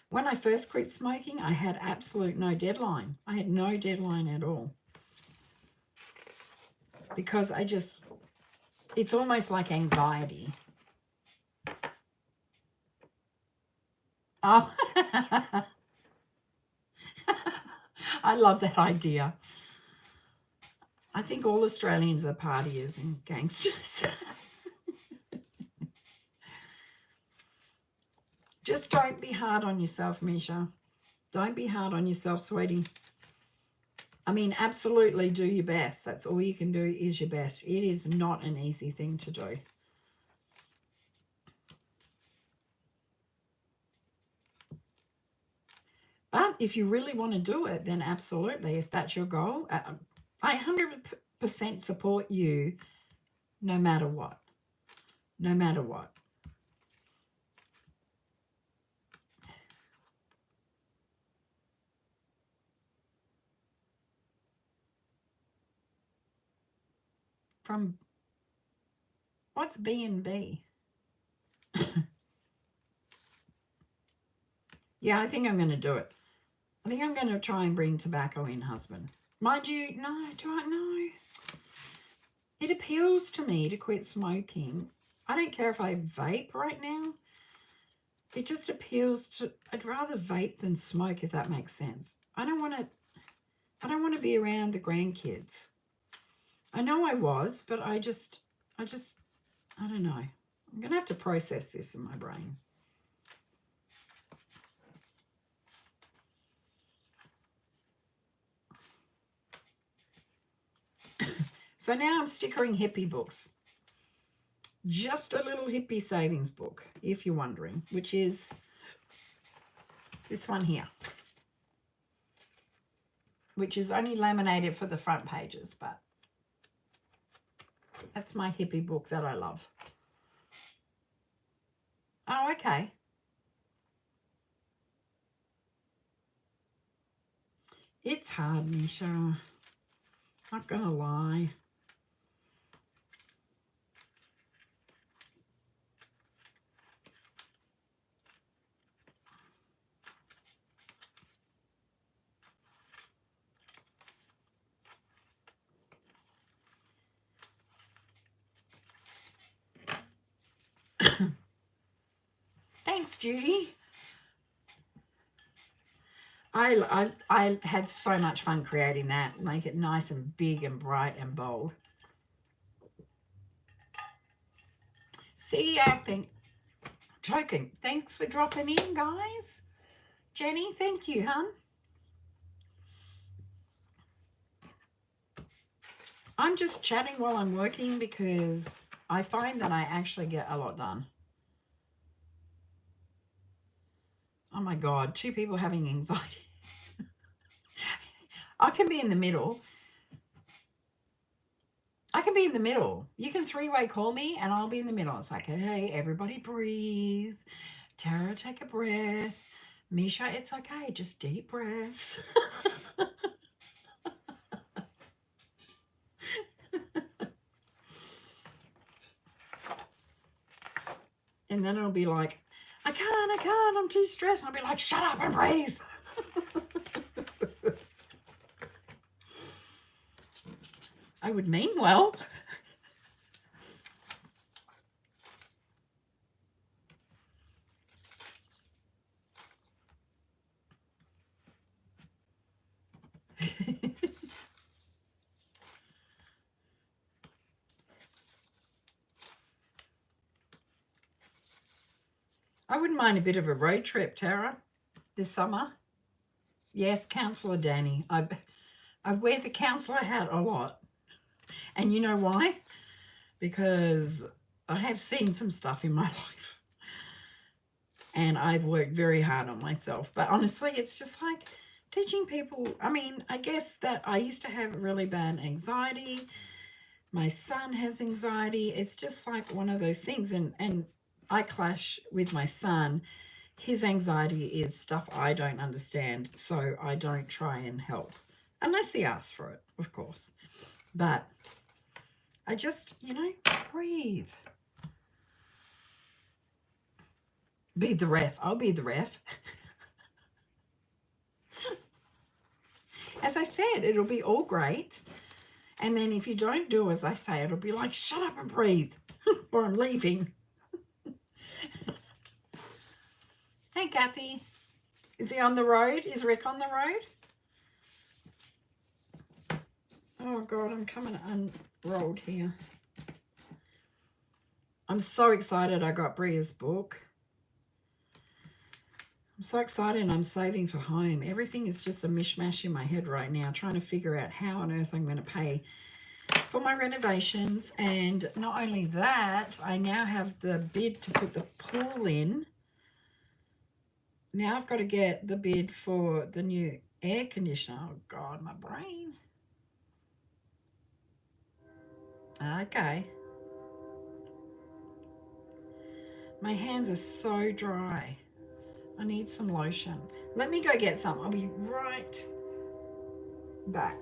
When I first quit smoking, I had absolute no deadline. I had no deadline at all. Because it's almost like anxiety. Oh, I love that idea. I think all Australians are partiers and gangsters. Just don't be hard on yourself, Misha. Don't be hard on yourself, sweetie. I mean, absolutely do your best. That's all you can do is your best. It is not an easy thing to do. But if you really want to do it, then absolutely, if that's your goal, I 100% support you no matter what. No matter what. From what's B&B? Yeah, I think I'm going to do it. I think I'm going to try and bring tobacco in, husband. Mind you, no, do I know? It appeals to me to quit smoking. I don't care if I vape right now. It just appeals to, I'd rather vape than smoke, if that makes sense. I don't want to be around the grandkids. I know I was, but I don't know. I'm going to have to process this in my brain. So now I'm stickering hippie books. Just a little hippie savings book, if you're wondering, which is this one here, which is only laminated for the front pages, but that's my hippie book that I love. Oh, okay. It's hard, Misha. Not gonna lie. Thanks, Judy. I had so much fun creating that. Make it nice and big and bright and bold. See, I think joking. Thanks for dropping in, guys. Jenny, thank you, hun. I'm just chatting while I'm working because I find that I actually get a lot done. Oh my God, 2 people having anxiety. I can be in the middle. I can be in the middle. You can 3-way call me and I'll be in the middle. It's like, hey, everybody breathe. Tara, take a breath. Misha, it's okay. Just deep breaths. And then it'll be like, I can't, I'm too stressed. I'll be like, shut up and breathe. I would mean well. I wouldn't mind a bit of a road trip, Tara, this summer. Yes, Councillor Dani. I wear the councillor hat a lot. And you know why? Because I have seen some stuff in my life. And I've worked very hard on myself. But honestly, it's just like teaching people. I mean, I guess that I used to have really bad anxiety. My son has anxiety. It's just like one of those things. And I clash with my son. His anxiety is stuff I don't understand. So I don't try and help. Unless he asks for it, of course. But I just, breathe. Be the ref. I'll be the ref. As I said, it'll be all great. And then if you don't do as I say, it'll be like, shut up and breathe, or I'm leaving. Hey, Kathy. Is he on the road? Is Rick on the road? Oh, God, I'm coming unrolled here. I'm so excited I got Bria's book. I'm so excited and I'm saving for home. Everything is just a mishmash in my head right now, trying to figure out how on earth I'm going to pay for my renovations. And not only that, I now have the bid to put the pool in. Now I've got to get the bid for the new air conditioner. Oh, God, my brain. Okay. My hands are so dry. I need some lotion. Let me go get some. I'll be right back.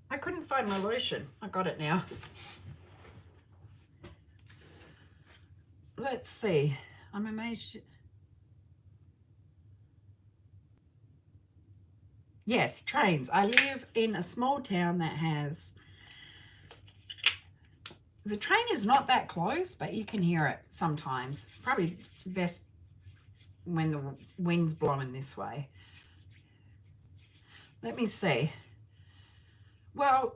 I couldn't find my lotion. I got it now. Let's see. I'm amazed. Yes, trains. I live in a small town that has the train is not that close, but you can hear it sometimes. Probably best when the wind's blowing this way. Let me see. Well,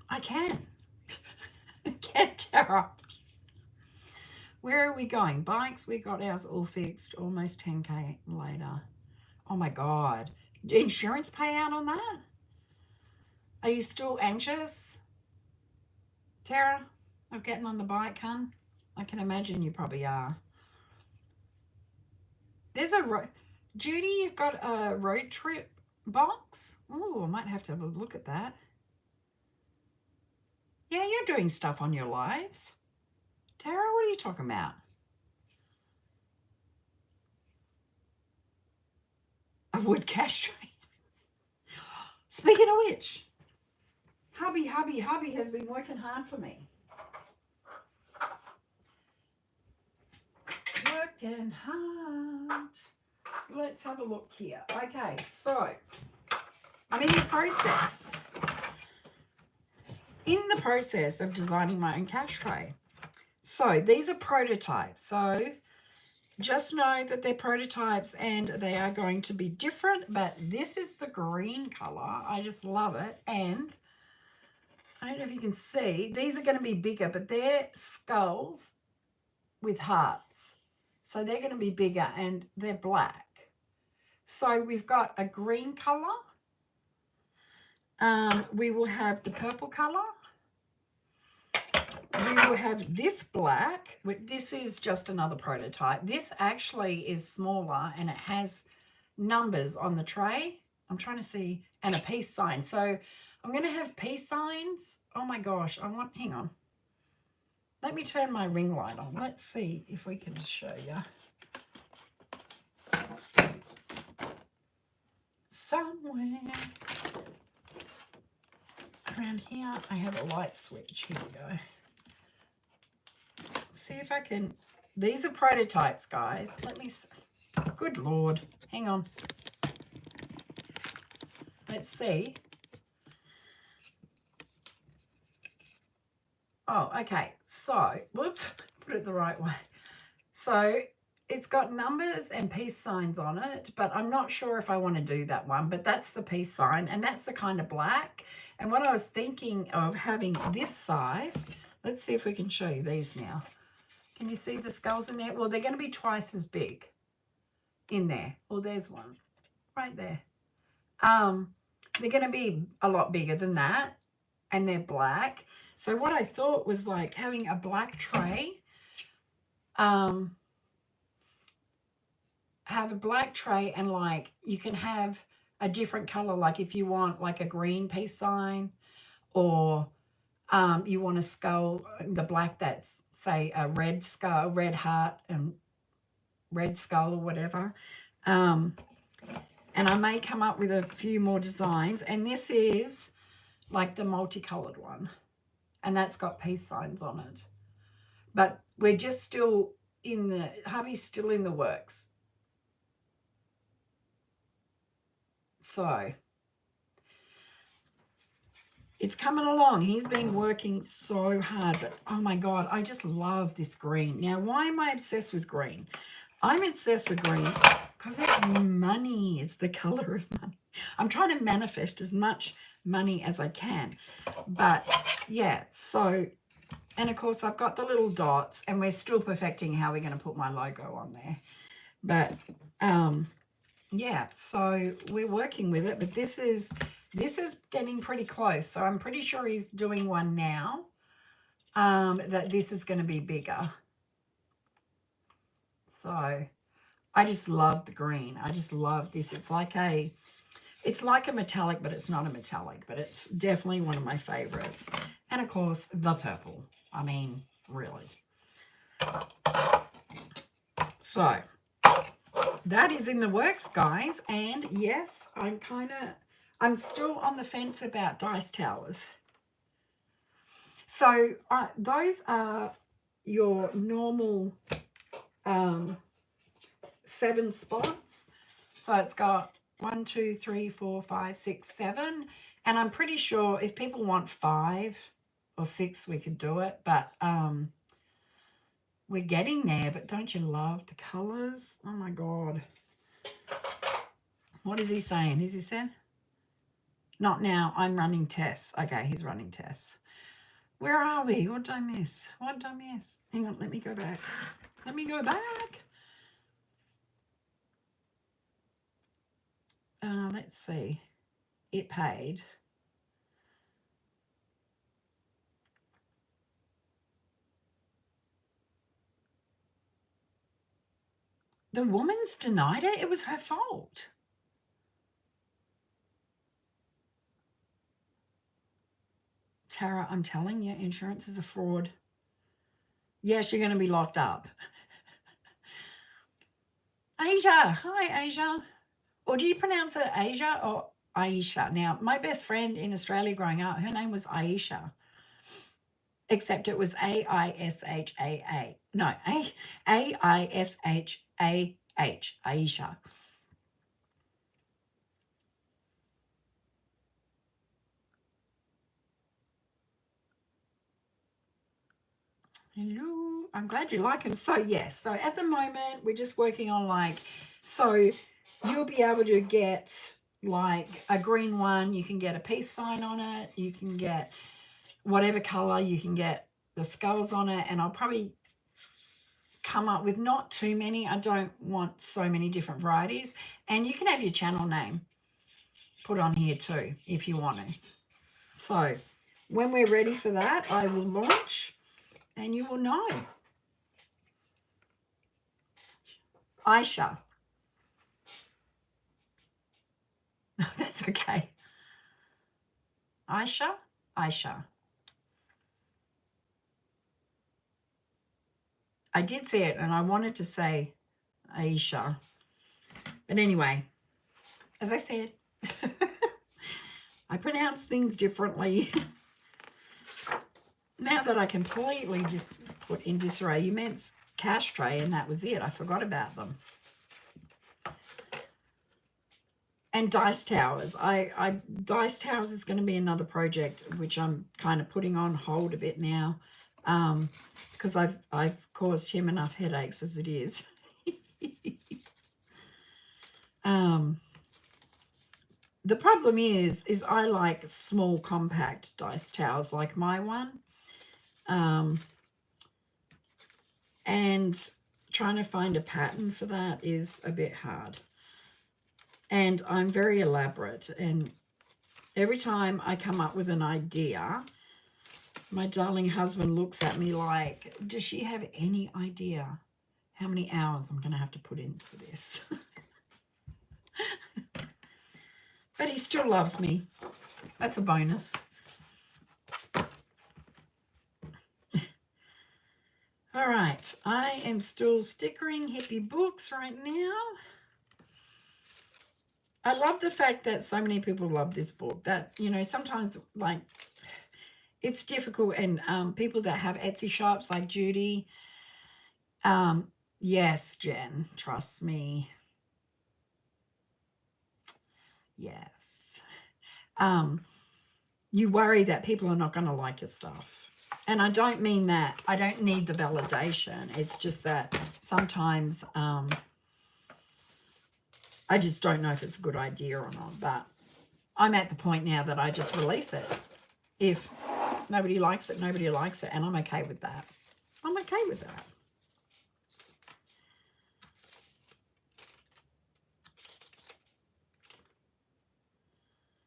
I can. Can't tell. Where are we going? Bikes, we got ours all fixed. Almost 10K later. Oh my God. Insurance payout on that? Are you still anxious, Tara, of getting on the bike, hun? I can imagine you probably are. There's a Judy, you've got a road trip box? Oh, I might have to have a look at that. Yeah, you're doing stuff on your lives. Tara, what are you talking about? A wood cash tray. Speaking of which, hubby has been working hard for me. Working hard. Let's have a look here. Okay, so I'm in the process of designing my own cash tray. So these are prototypes. So just know that they're prototypes and they are going to be different, but this is the green color. I just love it. And I don't know if you can see, these are going to be bigger, but they're skulls with hearts. So they're going to be bigger and they're black. So we've got a green color. We will have the purple color. We will have this black. This is just another prototype. This actually is smaller and it has numbers on the tray. I'm trying to see, and a peace sign. So I'm going to have peace signs. Oh my gosh, hang on. Let me turn my ring light on. Let's see if we can show you. Somewhere around here, I have a light switch. Here we go. See if I can. These are prototypes, guys. Let me see. Good Lord. Hang on. Let's see. Oh, okay. So, whoops, put it the right way. So it's got numbers and peace signs on it, but I'm not sure if I want to do that one, but that's the peace sign and that's the kind of black. And what I was thinking of having this size, let's see if we can show you these now. Can you see the skulls in there? Well, they're going to be twice as big in there. Oh, there's one right there. They're going to be a lot bigger than that and they're black. So what I thought was like having a black tray, have a black tray and like you can have a different color, like if you want like a green peace sign or you want a skull, the black that's say a red skull, red heart and red skull or whatever. And I may come up with a few more designs, and this is like the multicolored one and that's got peace signs on it. But we're just still in the, hubby's still in the works. So it's coming along. He's been working so hard, but oh my God, I just love this green. Now, why am I obsessed with green? I'm obsessed with green because it's money. It's the color of money. I'm trying to manifest as much money as I can. But yeah, so, and of course I've got the little dots and we're still perfecting how we're going to put my logo on there. But yeah, so we're working with it, but this is getting pretty close. So I'm pretty sure he's doing one now, that this is going to be bigger. So I just love the green. I just love this. It's like a metallic, but it's not a metallic, but it's definitely one of my favorites. And of course, the purple. I mean, really. So that is in the works, guys. And yes, I'm still on the fence about dice towers. So those are your normal 7 spots. So it's got 1, 2, 3, 4, 5, 6, 7. And I'm pretty sure if people want 5, or 6 we could do it, but we're getting there. But don't you love the colors? Oh my God. What is he saying? Is he saying? Not now. I'm running tests. Okay, he's running tests. Where are we? What did I miss? What did I miss? Hang on, let me go back. Let me go back. Let's see. It paid. The woman's denied it. It was her fault. Tara, I'm telling you, insurance is a fraud. Yes, you're going to be locked up. Asia. Hi, Asia. Or do you pronounce it Asia or Aisha? Now, my best friend in Australia growing up, her name was Aisha. Except it was A-I-S-H-A-A. No, A-I-S-H-A-H. Aisha. Hello. I'm glad you like them. So, yes. So, at the moment, we're just working on like, so you'll be able to get like a green one. You can get a peace sign on it. You can get whatever color. You can get the skulls on it. And I'll probably come up with not too many. I don't want so many different varieties. And you can have your channel name put on here too if you want to. So, when we're ready for that, I will launch and you will know. Aisha. That's okay. Aisha? Aisha. I did see it and I wanted to say Aisha. But anyway, as I said, I pronounce things differently. Now that I completely just put in disarray, you meant cash tray and that was it. I forgot about them. And dice towers. Dice towers is going to be another project which I'm kind of putting on hold a bit now, because I've caused him enough headaches as it is. The problem is I like small compact dice towers like my one, and trying to find a pattern for that is a bit hard. And I'm very elaborate, and every time I come up with an idea, my darling husband looks at me like, does she have any idea how many hours I'm going to have to put in for this? But he still loves me. That's a bonus. All right, I am still stickering hippie books right now. I love the fact that so many people love this book. That, you know, sometimes like it's difficult, and people that have Etsy shops like Judy. Yes, Jen, trust me. Yes. You worry that people are not going to like your stuff. And I don't mean that. I don't need the validation. It's just that sometimes I just don't know if it's a good idea or not. But I'm at the point now that I just release it. If nobody likes it, nobody likes it. And I'm okay with that. I'm okay with that.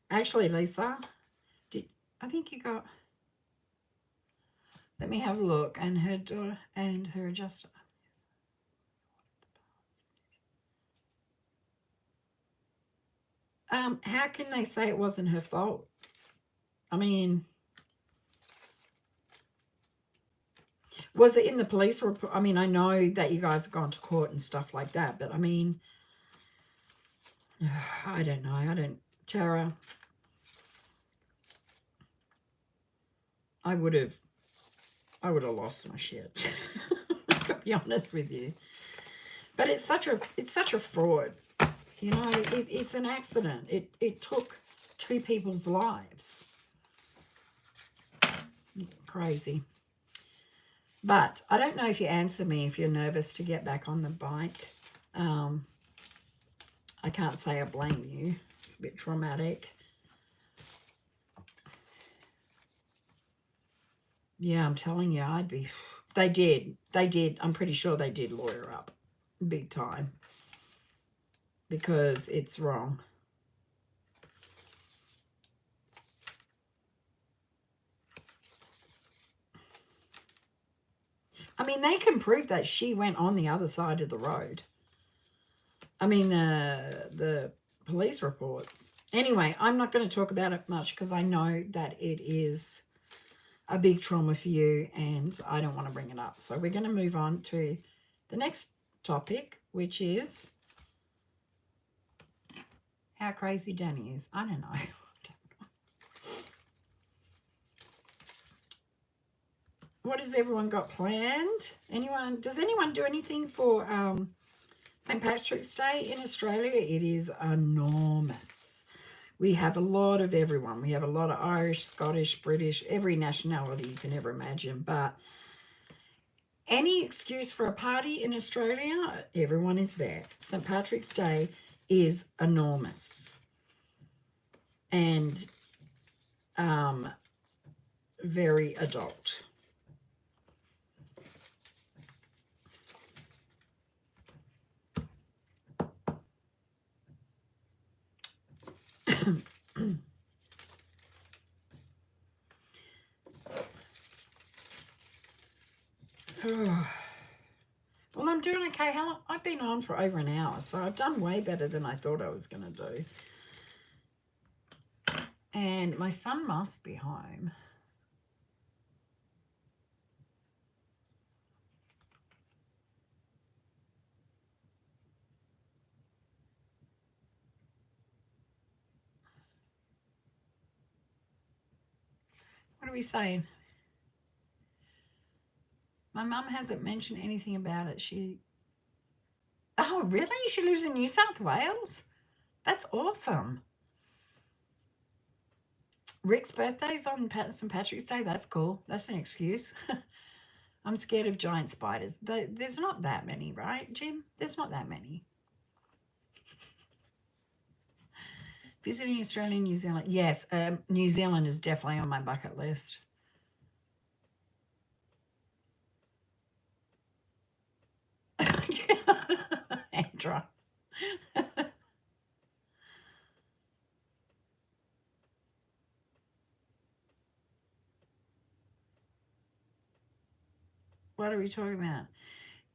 Actually, Lisa, I think you got... Let me have a look. And her daughter and her adjuster. How can they say it wasn't her fault? I mean, was it in the police report? I mean, I know that you guys have gone to court and stuff like that, but I mean, I don't know. Tara, I would have lost my shit. To be honest with you. But it's such a fraud. You know, it's an accident. It took 2 people's lives. Crazy. But I don't know if you answer me if you're nervous to get back on the bike. I can't say I blame you. It's a bit traumatic. Yeah, I'm telling you, I'd be... They did. I'm pretty sure they did lawyer up big time because it's wrong. I mean, they can prove that she went on the other side of the road. I mean, the police reports. Anyway, I'm not going to talk about it much because I know that it is a big trauma for you and I don't want to bring it up. So we're going to move on to the next topic, which is how crazy Dani is. I don't know. What has everyone got planned? Does anyone do anything for St. Patrick's Day in Australia? It is enormous. We have a lot of everyone. We have a lot of Irish, Scottish, British, every nationality you can ever imagine. But any excuse for a party in Australia, everyone is there. St. Patrick's Day is enormous. And very adult. Well, I'm doing okay. I've been on for over an hour, so I've done way better than I thought I was going to do. And my son must be home. What are we saying? My mum hasn't mentioned anything about it. Oh, really? She lives in New South Wales? That's awesome. Rick's birthday's on St. Patrick's Day. That's cool. That's an excuse. I'm scared of giant spiders. There's not that many, right, Jim? There's not that many. Visiting Australia and New Zealand. Yes, New Zealand is definitely on my bucket list. Andra. What are we talking about?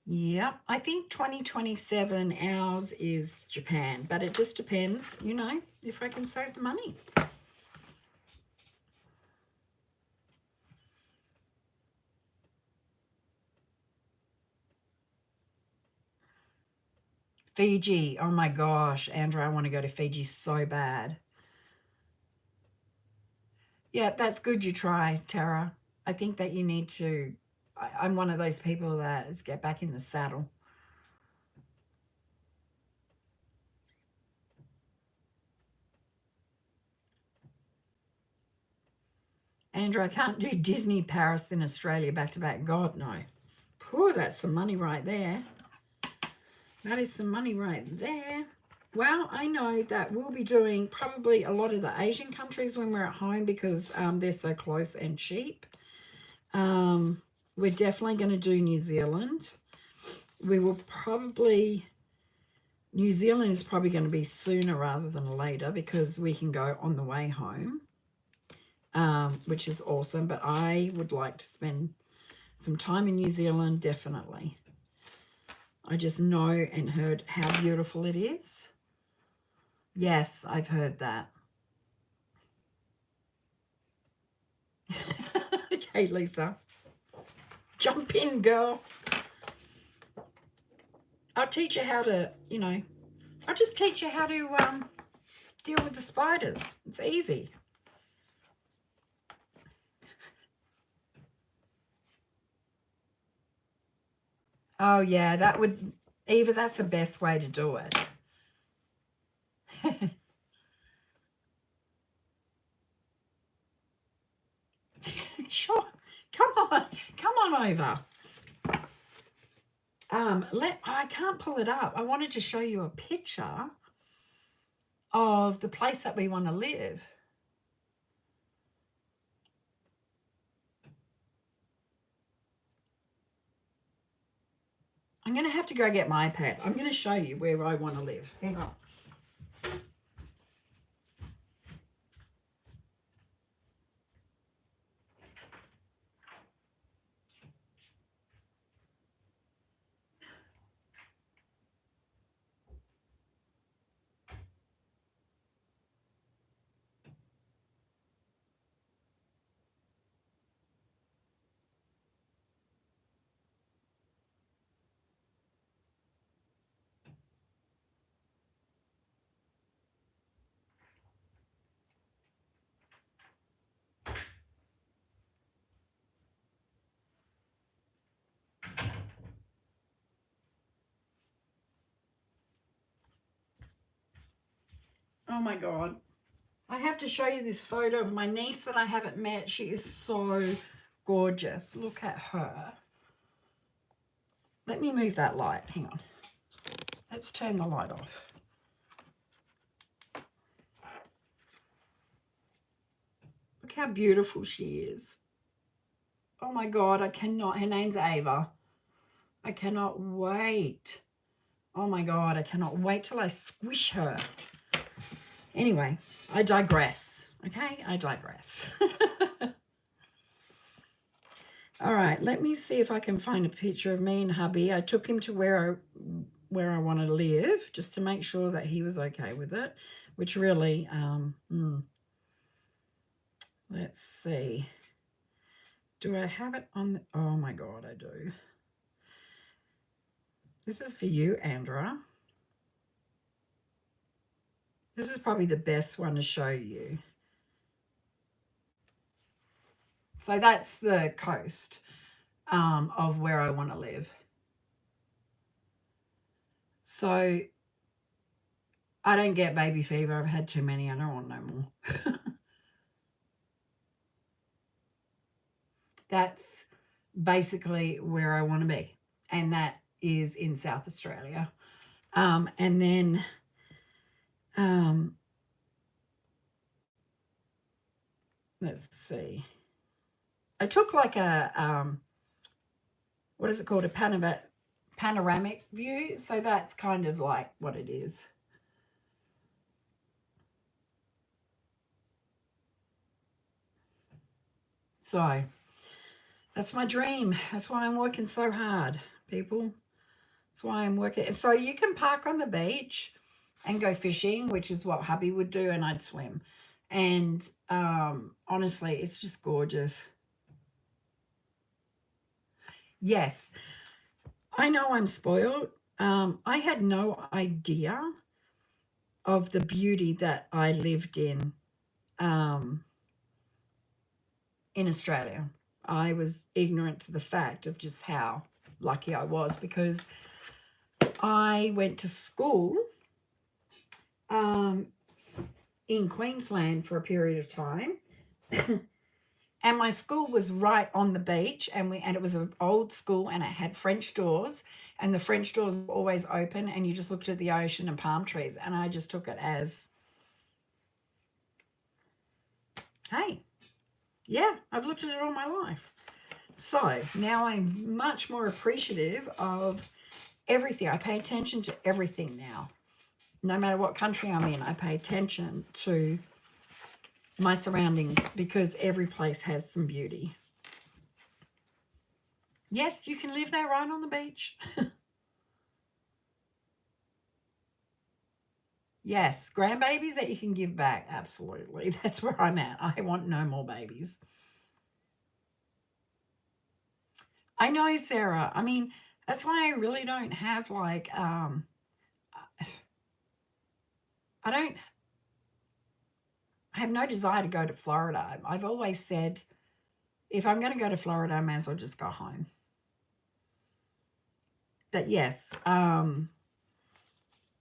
Yep, I think 2027 ours is Japan, but it just depends, if I can save the money. Fiji, oh my gosh, Andrew, I want to go to Fiji so bad. Yeah, that's good you try, Tara. I think that you need to, I'm one of those people that is get back in the saddle. Andrew, I can't do Disney, Paris, then Australia back to back. God, no. Phew, that's some money right there. That is some money right there. Well, I know that we'll be doing probably a lot of the Asian countries when we're at home because they're so close and cheap. We're definitely going to do New Zealand. We will probably... New Zealand is probably going to be sooner rather than later because we can go on the way home, which is awesome. But I would like to spend some time in New Zealand, definitely. I just know and heard how beautiful it is. Yes, I've heard that. Okay, Lisa. Jump in, girl. I'll teach you how to, I'll just teach you how to deal with the spiders. It's easy. Oh, yeah, Eva, that's the best way to do it. Sure. Come on over. I can't pull it up. I wanted to show you a picture of the place that we want to live. I'm going to have to go get my iPad. I'm going to show you where I want to live. Hang on. Oh my God. I have to show you this photo of my niece that I haven't met. She is so gorgeous. Look at her. Let me move that light. Hang on. Let's turn the light off. Look how beautiful she is. Oh my God, I cannot. Her name's Ava. I cannot wait. Oh my God, I cannot wait till I squish her. Anyway, I digress. Okay, I digress. All right, let me see if I can find a picture of me and hubby. I took him to where I want to live just to make sure that he was okay with it, which really, let's see. Do I have it on? Oh my God, I do. This is for you, Andra. This is probably the best one to show you. So that's the coast of where I want to live. So I don't get baby fever. I've had too many. I don't want no more. That's basically where I want to be. And that is in South Australia. And then let's see. I took like a, what is it called? A panoramic view. So that's kind of like what it is. So that's my dream. That's why I'm working so hard, people. That's why I'm working. So you can park on the beach and go fishing, which is what hubby would do, and I'd swim. And honestly, it's just gorgeous. Yes, I know I'm spoiled. I had no idea of the beauty that I lived in Australia. I was ignorant to the fact of just how lucky I was, because I went to school in Queensland for a period of time. And my school was right on the beach, and it was an old school, and it had French doors, and the French doors were always open, and you just looked at the ocean and palm trees, and I just took it as, hey, yeah, I've looked at it all my life. So now I'm much more appreciative of everything. I pay attention to everything now. No matter what country I'm in, I pay attention to my surroundings, because every place has some beauty. Yes, you can live there right on the beach. Yes, grandbabies that you can give back. Absolutely. That's where I'm at. I want no more babies. I know, Sarah. I mean, that's why I really don't have like, I have no desire to go to Florida. I've always said, if I'm going to go to Florida, I may as well just go home. But yes,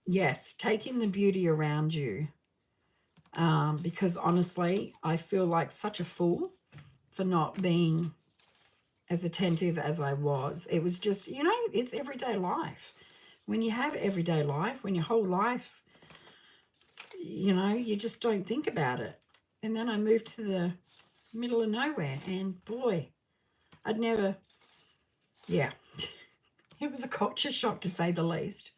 yes, taking the beauty around you, because honestly, I feel like such a fool for not being as attentive as I was. It was just, you know, it's everyday life. When you have everyday life, when your whole life, you know, you just don't think about it. And then I moved to the middle of nowhere, and boy, I'd never, yeah, it was a culture shock to say the least.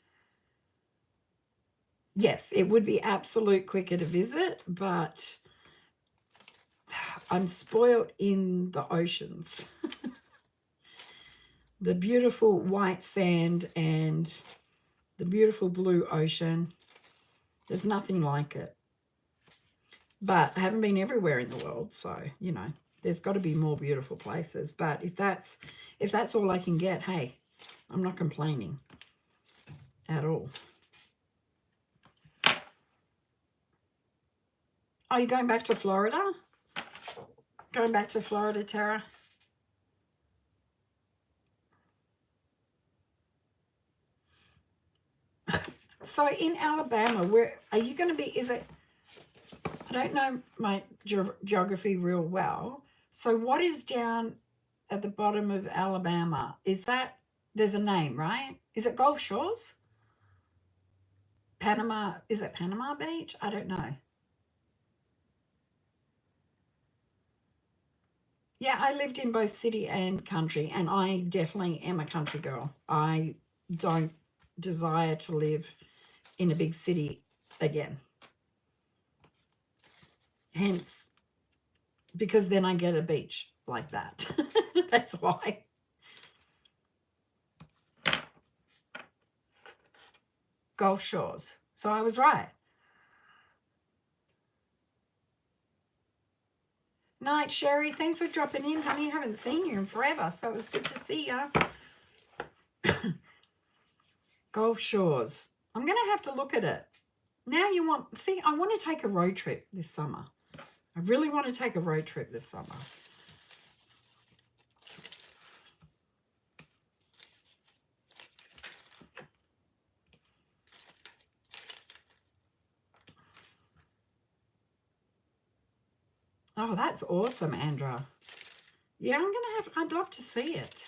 Yes, it would be absolute quicker to visit, but I'm spoiled in the oceans. The beautiful white sand and the beautiful blue ocean. There's nothing like it. But I haven't been everywhere in the world, so, you know, there's got to be more beautiful places. But if that's all I can get, hey, I'm not complaining at all. Are you going back to Florida? Going back to Florida, Tara? So in Alabama, where are you going to be? Is it, I don't know my geography real well. So what is down at the bottom of Alabama? Is that, there's a name, right? Is it Gulf Shores? Panama, is it Panama Beach? I don't know. Yeah, I lived in both city and country, and I definitely am a country girl. I don't desire to live in a big city again. Hence, because then I get a beach like that. That's why. Gulf Shores. So I was right. Night, Sherry. Thanks for dropping in, honey. I haven't seen you in forever, so it was good to see you. Gulf Shores. I'm going to have to look at it. Now you want, see, I want to take a road trip this summer. I really want to take a road trip this summer. Oh, that's awesome, Andra. Yeah, I'd love to see it.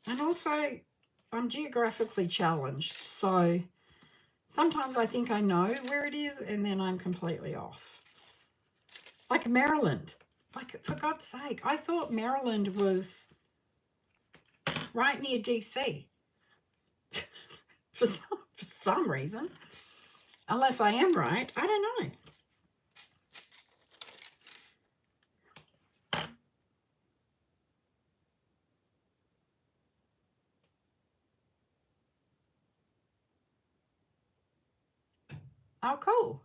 And also, I'm geographically challenged, so sometimes I think I know where it is, and then I'm completely off. Like Maryland. Like, for God's sake, I thought Maryland was right near DC. for some reason. Unless I am right, I don't know. Oh, cool.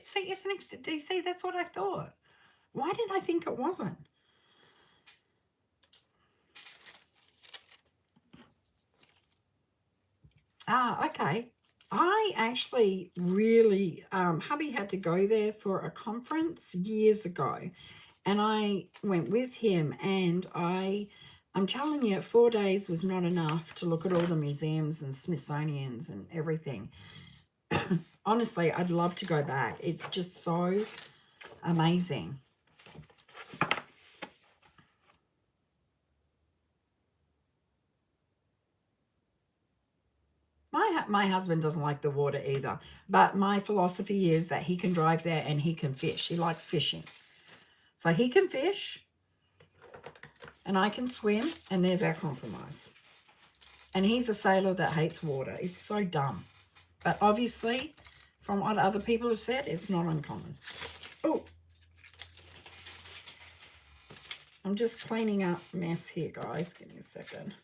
See, it's next to DC. That's what I thought. Why did I think it wasn't? Ah, okay. I actually really, hubby had to go there for a conference years ago, and I went with him, and I'm telling you, 4 days was not enough to look at all the museums and Smithsonian's and everything. Honestly, I'd love to go back. It's just so amazing. My husband doesn't like the water either, but my philosophy is that he can drive there and he can fish. He likes fishing. So he can fish and I can swim, and there's our compromise. And he's a sailor that hates water. It's so dumb. But obviously, from what other people have said, it's not uncommon. Oh, I'm just cleaning up mess here, guys. Give me a second.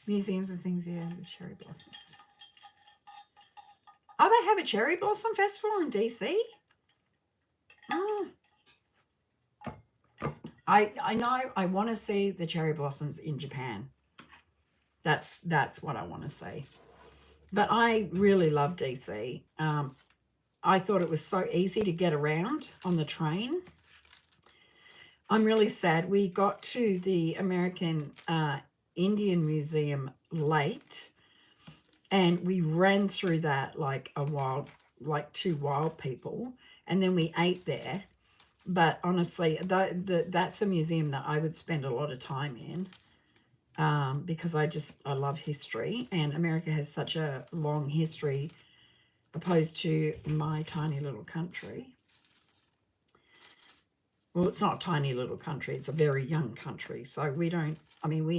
Museums and things, yeah, the cherry blossom. Oh, they have a cherry blossom festival in DC? Oh. I know I want to see the cherry blossoms in Japan. That's what I want to see. But I really love DC. I thought it was so easy to get around on the train. I'm really sad. We got to the American Indian Museum late, and we ran through that like two wild people, and then we ate there. But honestly, that's a museum that I would spend a lot of time in, because I love history, and America has such a long history opposed to my tiny little country. Well, it's not a tiny little country, it's a very young country. So we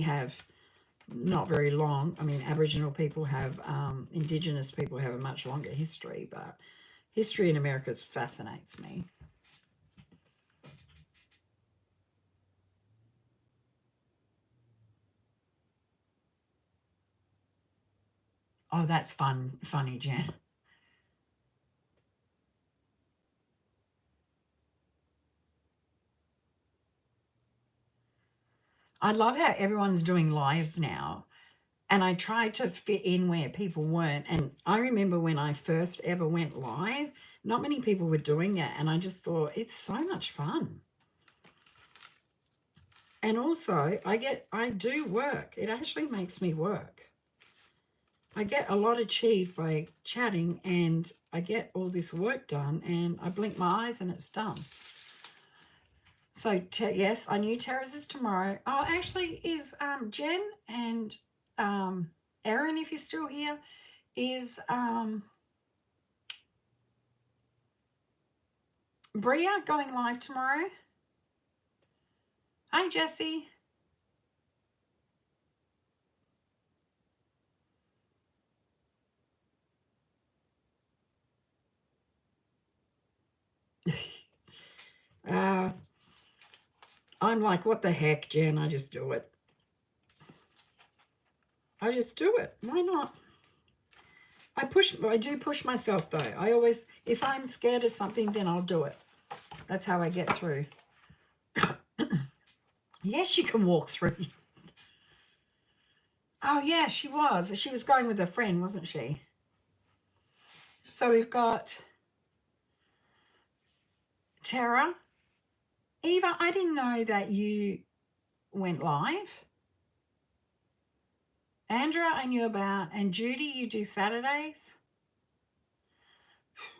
have not very long. Aboriginal people have, Indigenous people have a much longer history, but history in America fascinates me. Oh, that's funny, Jen. I love how everyone's doing lives now. And I tried to fit in where people weren't. And I remember when I first ever went live, not many people were doing it. And I just thought, it's so much fun. And also, I do work. It actually makes me work. I get a lot achieved by chatting, and I get all this work done, and I blink my eyes and it's done. So, yes, I knew Tara's is tomorrow. Oh, actually, is Jen and Erin, if you're still here, is Bria going live tomorrow? Hi, Jessie. I'm like, what the heck, Jen? I just do it. I just do it. Why not? I do push myself, though. I always, if I'm scared of something, then I'll do it. That's how I get through. Yes, you can walk through. Oh, yeah, she was. She was going with a friend, wasn't she? So we've got Tara. Eva, I didn't know that you went live. Andrea, I knew about. And Judy, you do Saturdays?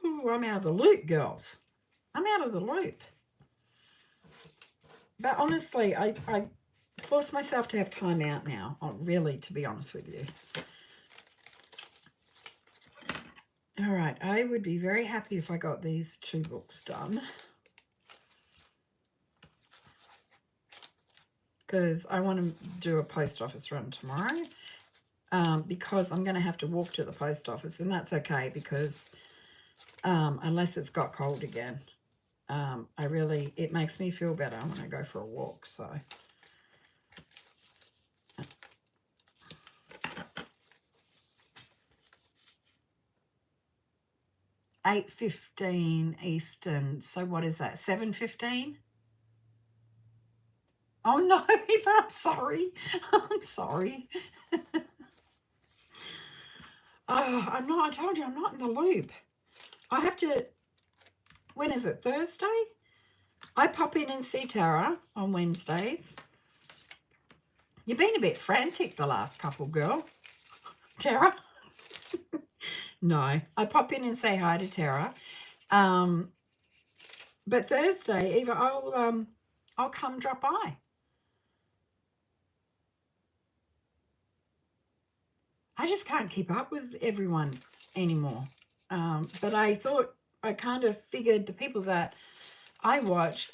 Ooh, I'm out of the loop, girls. I'm out of the loop. But honestly, I force myself to have time out now, really, to be honest with you. All right, I would be very happy if I got these 2 books done, because I want to do a post office run tomorrow, because I'm going to have to walk to the post office, and that's okay, because unless it's got cold again, it makes me feel better when I go for a walk. So 8:15 Eastern. So what is that? 7:15? Oh no, Eva, I'm sorry. I'm sorry. I'm not. I told you I'm not in the loop. I have to. When is it? Thursday? I pop in and see Tara on Wednesdays. You've been a bit frantic the last couple, girl. Tara? No, I pop in and say hi to Tara. But Thursday, Eva, I'll come drop by. I just can't keep up with everyone anymore. But I thought, I kind of figured the people that I watched,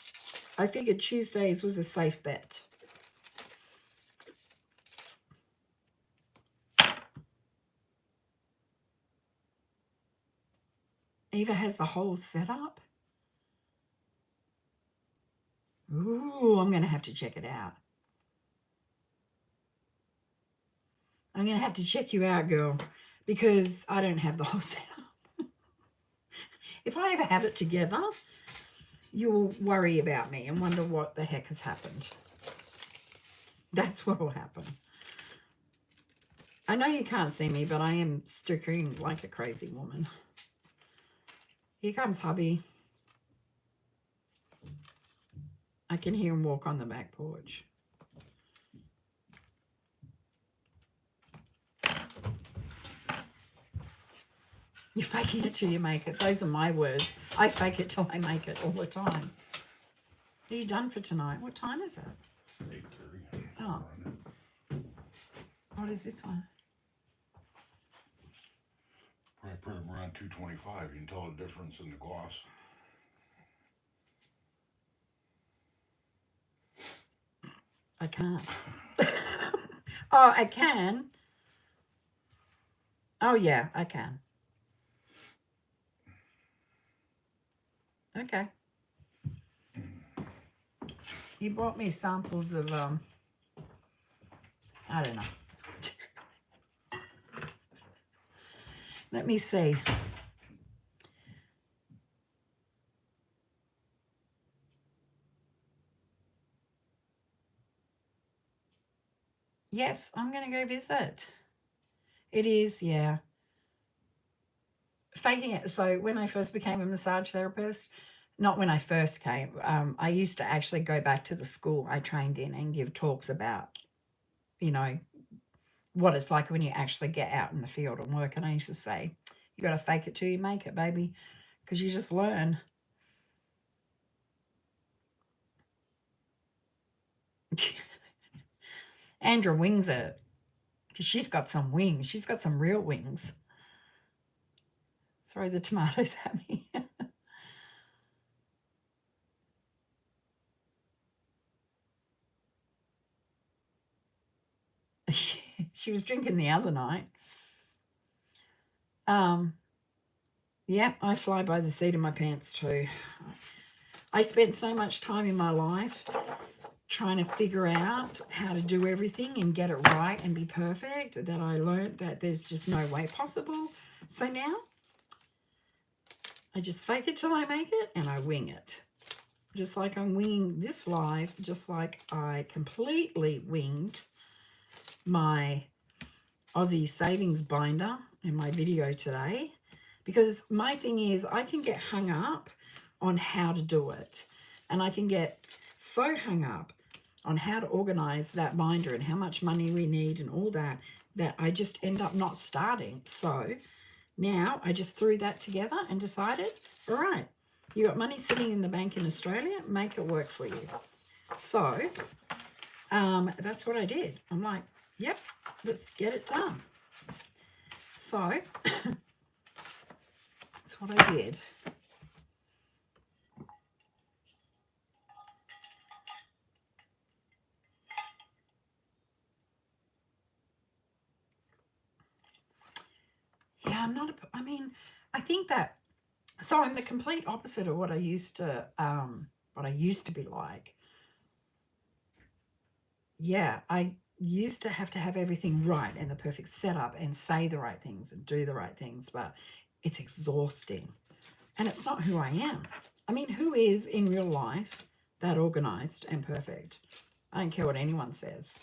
I figured Tuesdays was a safe bet. Eva has the whole setup. Ooh, I'm going to have to check it out. I'm going to have to check you out, girl, because I don't have the whole setup. If I ever have it together, you'll worry about me and wonder what the heck has happened. That's what will happen. I know you can't see me, but I am stickering like a crazy woman. Here comes hubby. I can hear him walk on the back porch. You're faking it till you make it. Those are my words. I fake it till I make it all the time. Are you done for tonight? What time is it? 8:30. Oh. What is this one? Probably put them around 225. You can tell the difference in the gloss. I can't. Oh, I can. Oh, yeah, I can. Okay. He brought me samples of, I don't know. Let me see. Yes, I'm going to go visit. It is, yeah. Faking it. So when I first became a massage therapist, not when I first came, I used to actually go back to the school I trained in and give talks about, you know, what it's like when you actually get out in the field and work. And I used to say, you got to fake it till you make it, baby, because you just learn. Andra wings it because she's got some wings. She's got some real wings. Throw the tomatoes at me. She was drinking the other night. Yeah, I fly by the seat of my pants too. I spent so much time in my life trying to figure out how to do everything and get it right and be perfect that I learned that there's just no way possible. So now I just fake it till I make it and I wing it. Just like I'm winging this live, just like I completely winged my Aussie savings binder in my video today. Because my thing is I can get hung up on how to do it. And I can get so hung up on how to organize that binder and how much money we need and all that, that I just end up not starting. So now I just threw that together and decided, all right, you got money sitting in the bank in Australia, make it work for you. So that's what I did. I'm like, yep, let's get it done. So that's what I did. Yeah, I think that, so I'm the complete opposite of what I used to be like. Yeah, I used to have everything right and the perfect setup and say the right things and do the right things, but it's exhausting. And it's not who I am. I mean, who is in real life that organized and perfect? I don't care what anyone says.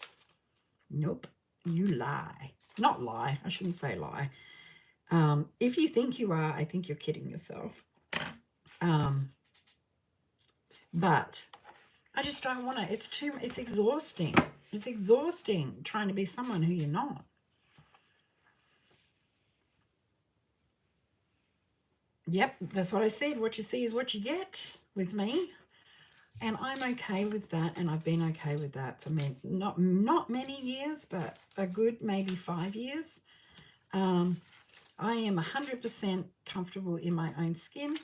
Nope, you lie. Not lie, I shouldn't say lie. If you think you are, I think you're kidding yourself. But I just don't want to. It's exhausting. It's exhausting trying to be someone who you're not. Yep, that's what I said. What you see is what you get with me. And I'm okay with that, and I've been okay with that for not many years, but a good maybe 5 years. I am 100% comfortable in my own skin.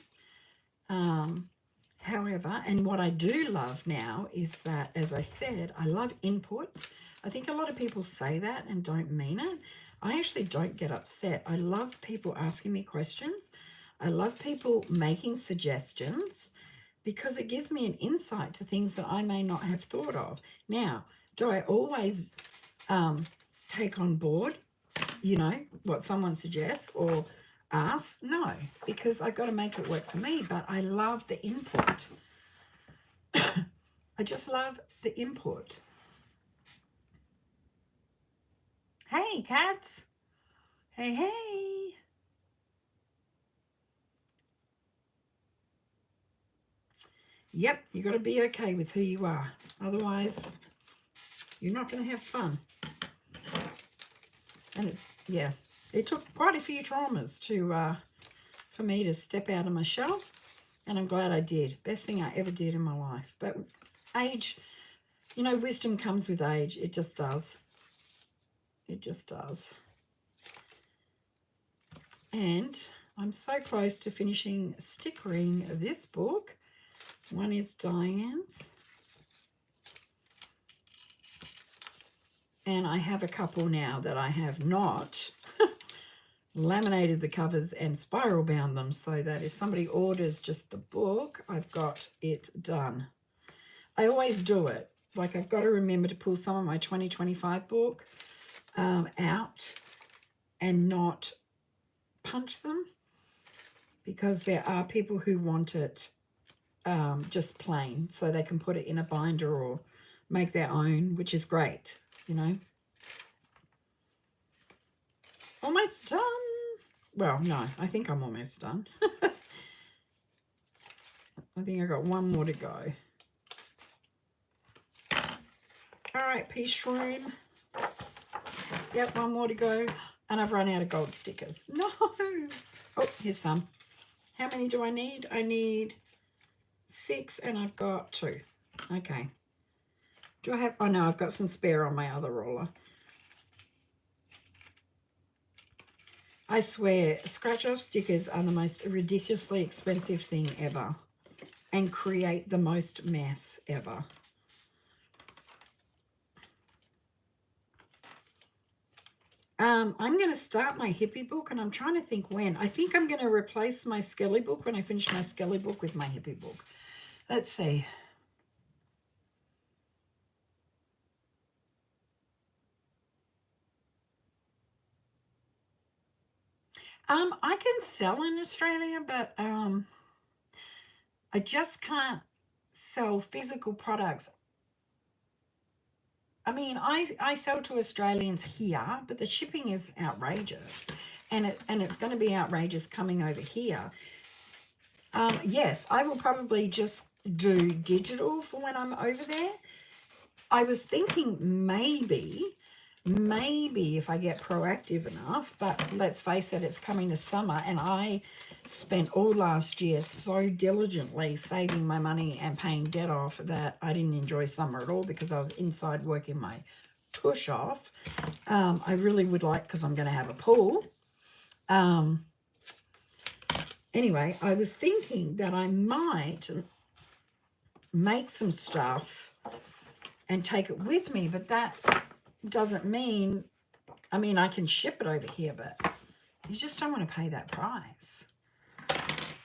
However, and what I do love now is that, as I said, I love input. I think a lot of people say that and don't mean it. I actually don't get upset. I love people asking me questions. I love people making suggestions because it gives me an insight to things that I may not have thought of. Now, do I always take on board, what someone suggests or asks? No, because I've got to make it work for me, but I love the input. I just love the input. Hey, cats. Hey, hey. Yep, you got to be okay with who you are. Otherwise, you're not going to have fun. And it took quite a few traumas for me to step out of my shell, and I'm glad I did. Best thing I ever did in my life. But age, wisdom comes with age. It just does. It just does. And I'm so close to finishing stickering this book. One is Diane's. And I have a couple now that I have not laminated the covers and spiral bound them, so that if somebody orders just the book, I've got it done. I always do it. Like, I've got to remember to pull some of my 2025 book out and not punch them, because there are people who want it just plain, so they can put it in a binder or make their own, which is great, Almost done. Well, no, I think I'm almost done. I think I got one more to go. All right, piece shroom. Yep, one more to go. And I've run out of gold stickers. No. Oh, here's some. How many do I need? I need 6, and I've got 2. Okay. Do I have... Oh, no, I've got some spare on my other roller. I swear, scratch-off stickers are the most ridiculously expensive thing ever and create the most mess ever. I'm going to start my hippie book, and I'm trying to think when. I think I'm going to replace my Skelly book when I finish my Skelly book with my hippie book. Let's see. I can sell in Australia, but I just can't sell physical products. I mean, I sell to Australians here, but the shipping is outrageous, and it's going to be outrageous coming over here. Yes, I will probably just do digital for when I'm over there. I was thinking maybe if I get proactive enough, but let's face it, it's coming to summer, and I spent all last year so diligently saving my money and paying debt off that I didn't enjoy summer at all, because I was inside working my tush off. I really would like, because I'm going to have a pool. Anyway, I was thinking that I might make some stuff and take it with me, but that doesn't mean, I mean, I can ship it over here, but you just don't want to pay that price.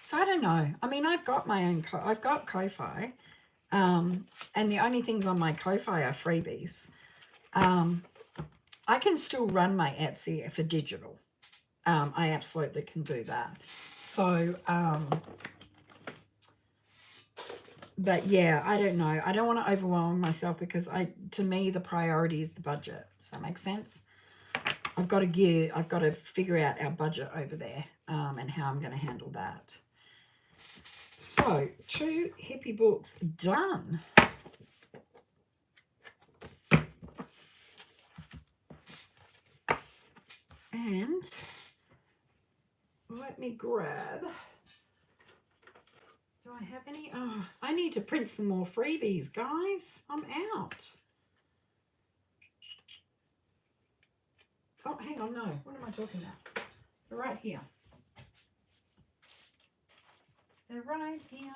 So I don't know. I mean, I've got my own, I've got Ko-Fi, and the only things on my Ko-Fi are freebies. I can still run my Etsy for digital. I absolutely can do that. So, but yeah, I don't know. I don't want to overwhelm myself, because to me, the priority is the budget. Does that make sense? I've got to figure out our budget over there, and how I'm going to handle that. So 2 hippie books done. And let me grab, do I have any? Oh, I need to print some more freebies, guys. I'm out. Oh, hang on, no. What am I talking about? They're right here. They're right here.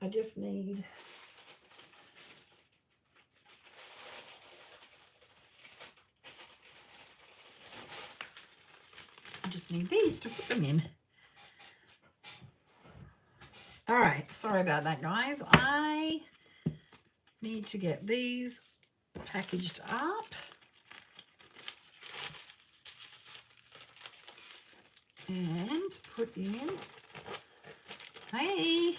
I just need... these to put them in. All right, sorry about that, guys. I need to get these packaged up. And put in, hey,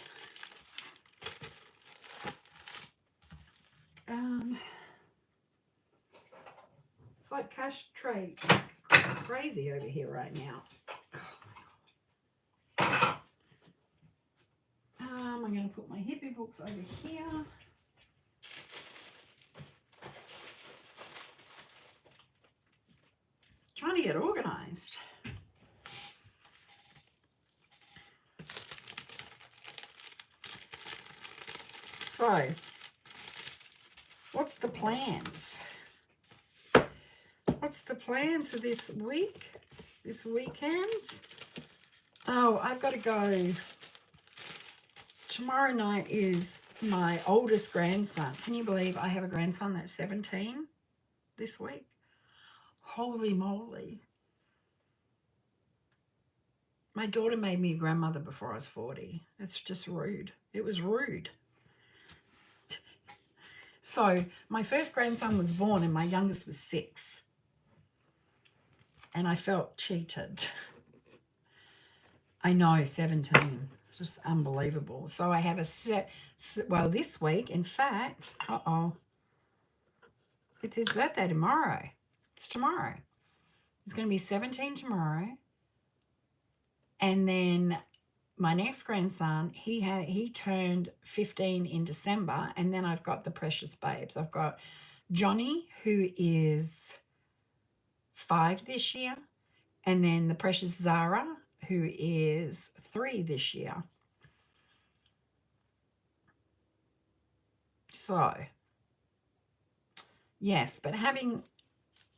it's like cash tray crazy over here right now. I'm going to put my hippie books over here. Trying to get organized. So, what's the plans? What's the plans for this week? This weekend? Oh, I've got to go. Tomorrow night is my oldest grandson. Can you believe I have a grandson that's 17 this week? Holy moly. My daughter made me a grandmother before I was 40. It's just rude. It was rude. So my first grandson was born and my youngest was 6. And I felt cheated. I know, 17. Just unbelievable. So I have a set, well, this week, in fact, it's his birthday tomorrow. It's tomorrow. He's going to be 17 tomorrow. And then my next grandson, he turned 15 in December. And then I've got the precious babes. I've got Johnny, who is 5 this year. And then the precious Zara, who is 3 this year. So, yes, but having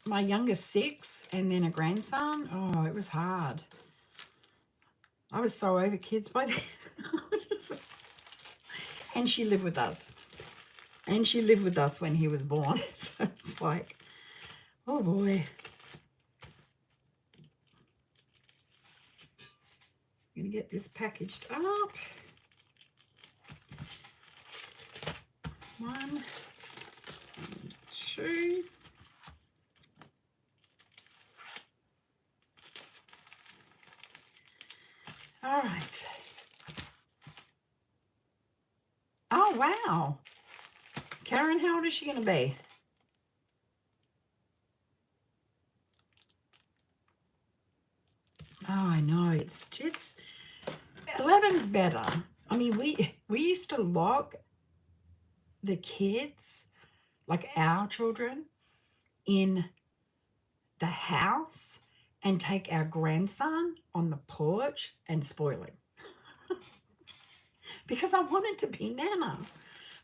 my youngest 6 and then a grandson, oh, it was hard. I was so over kids by then. And she lived with us. And she lived with us when he was born. So it's like, oh boy. I'm going to get this packaged up. 1 and 2. All right. Oh, wow. Karen, how old is she going to be? Oh, I know. It's 11's better. I mean, we used to lock the kids, like our children, in the house and take our grandson on the porch and spoil him. Because I wanted to be Nana.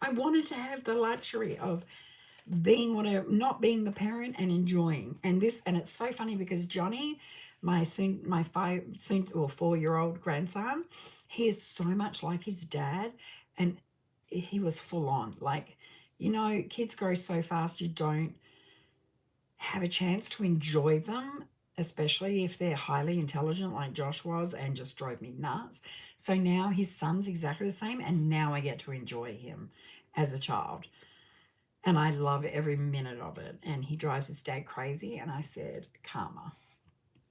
I wanted to have the luxury of being not being the parent and enjoying. And it's so funny because Johnny, my 4-year-old grandson, he is so much like his dad, and he was full on. Like, you know, kids grow so fast, you don't have a chance to enjoy them, especially if they're highly intelligent like Josh was, and just drove me nuts. So now his son's exactly the same, and now I get to enjoy him as a child. And I love every minute of it. And he drives his dad crazy. And I said, karma.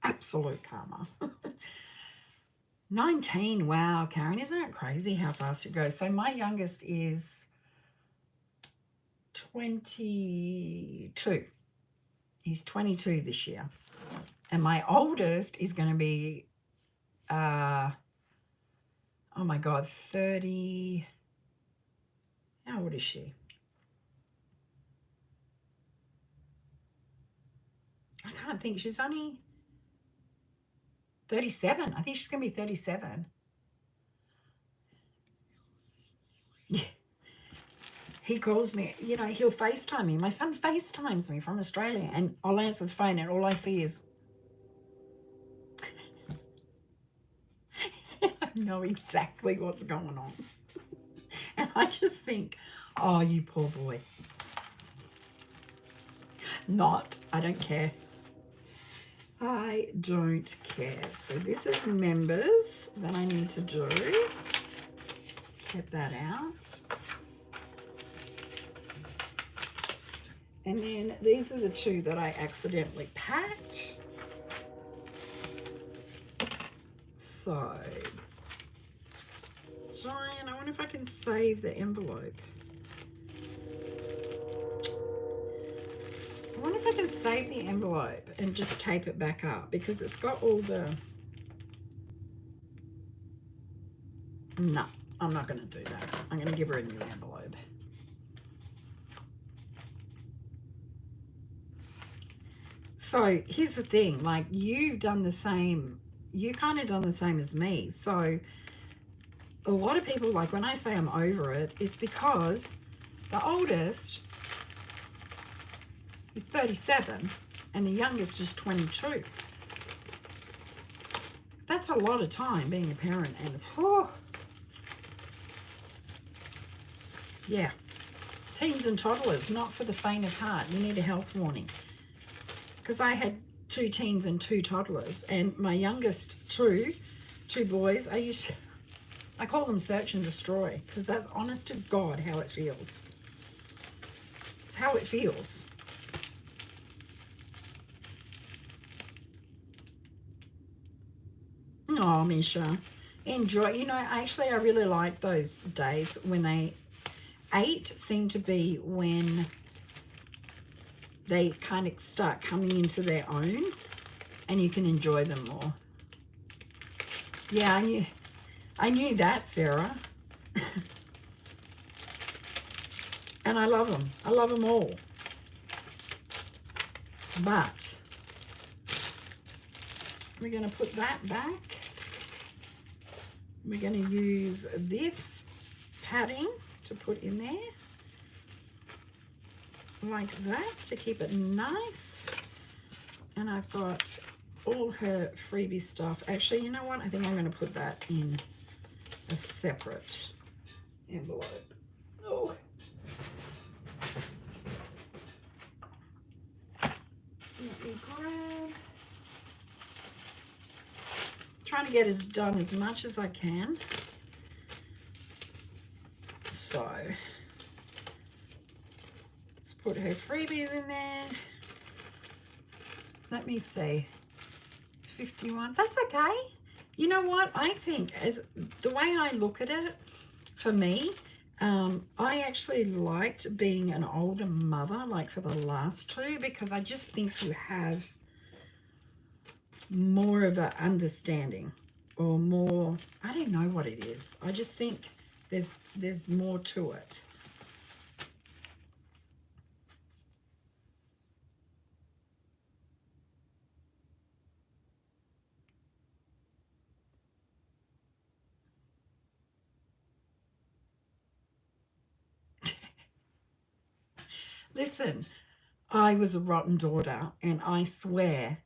Absolute karma. 19. Wow, Karen, isn't it crazy how fast it goes? So my youngest is 22. He's 22 this year. And my oldest is going to be, oh my God, 30. How old is she? I can't think. She's only 37. I think she's going to be 37. Yeah. He calls me, you know, he'll FaceTime me. My son FaceTimes me from Australia, and I'll answer the phone and all I see is, I know exactly what's going on. And I just think, oh, you poor boy. I don't care. I don't care. So this is members that I need to do. Get that out. And then these are the 2 that I accidentally packed. So, Giant, I wonder if I can save the envelope. wonder if I can save the envelope and just tape it back up, because it's got all the... No, I'm not going to do that. I'm going to give her a new envelope. So here's the thing, like, you've done the same, you kind of done the same as me. So a lot of people, like, when I say I'm over it, it's because the oldest is 37 and the youngest is 22. That's a lot of time being a parent, and whew, yeah, teens and toddlers, not for the faint of heart. You need a health warning. Because I had 2 teens and 2 toddlers, and my youngest two boys, I call them search and destroy, because that's honest to God how it feels. It's how it feels. Oh, Misha, enjoy. You know, actually, I really like those days when 8 seem to be when they kind of start coming into their own and you can enjoy them more. Yeah, I knew that, Sarah. And I love them. I love them all. But we're going to put that back. We're going to use this padding to put in there, like that, to keep it nice. And I've got all her freebie stuff. Actually, you know what? I think I'm going to put that in a separate envelope. Oh. Let me grab. Trying to get as done as much as I can. So let's put her freebies in there. Let me see. 51. That's okay. You know what? I think, as the way I look at it, for me, I actually liked being an older mother, like for the last 2, because I just think you have more of an understanding, or more, I don't know what it is. I just think there's more to it. Listen, I was a rotten daughter, and I swear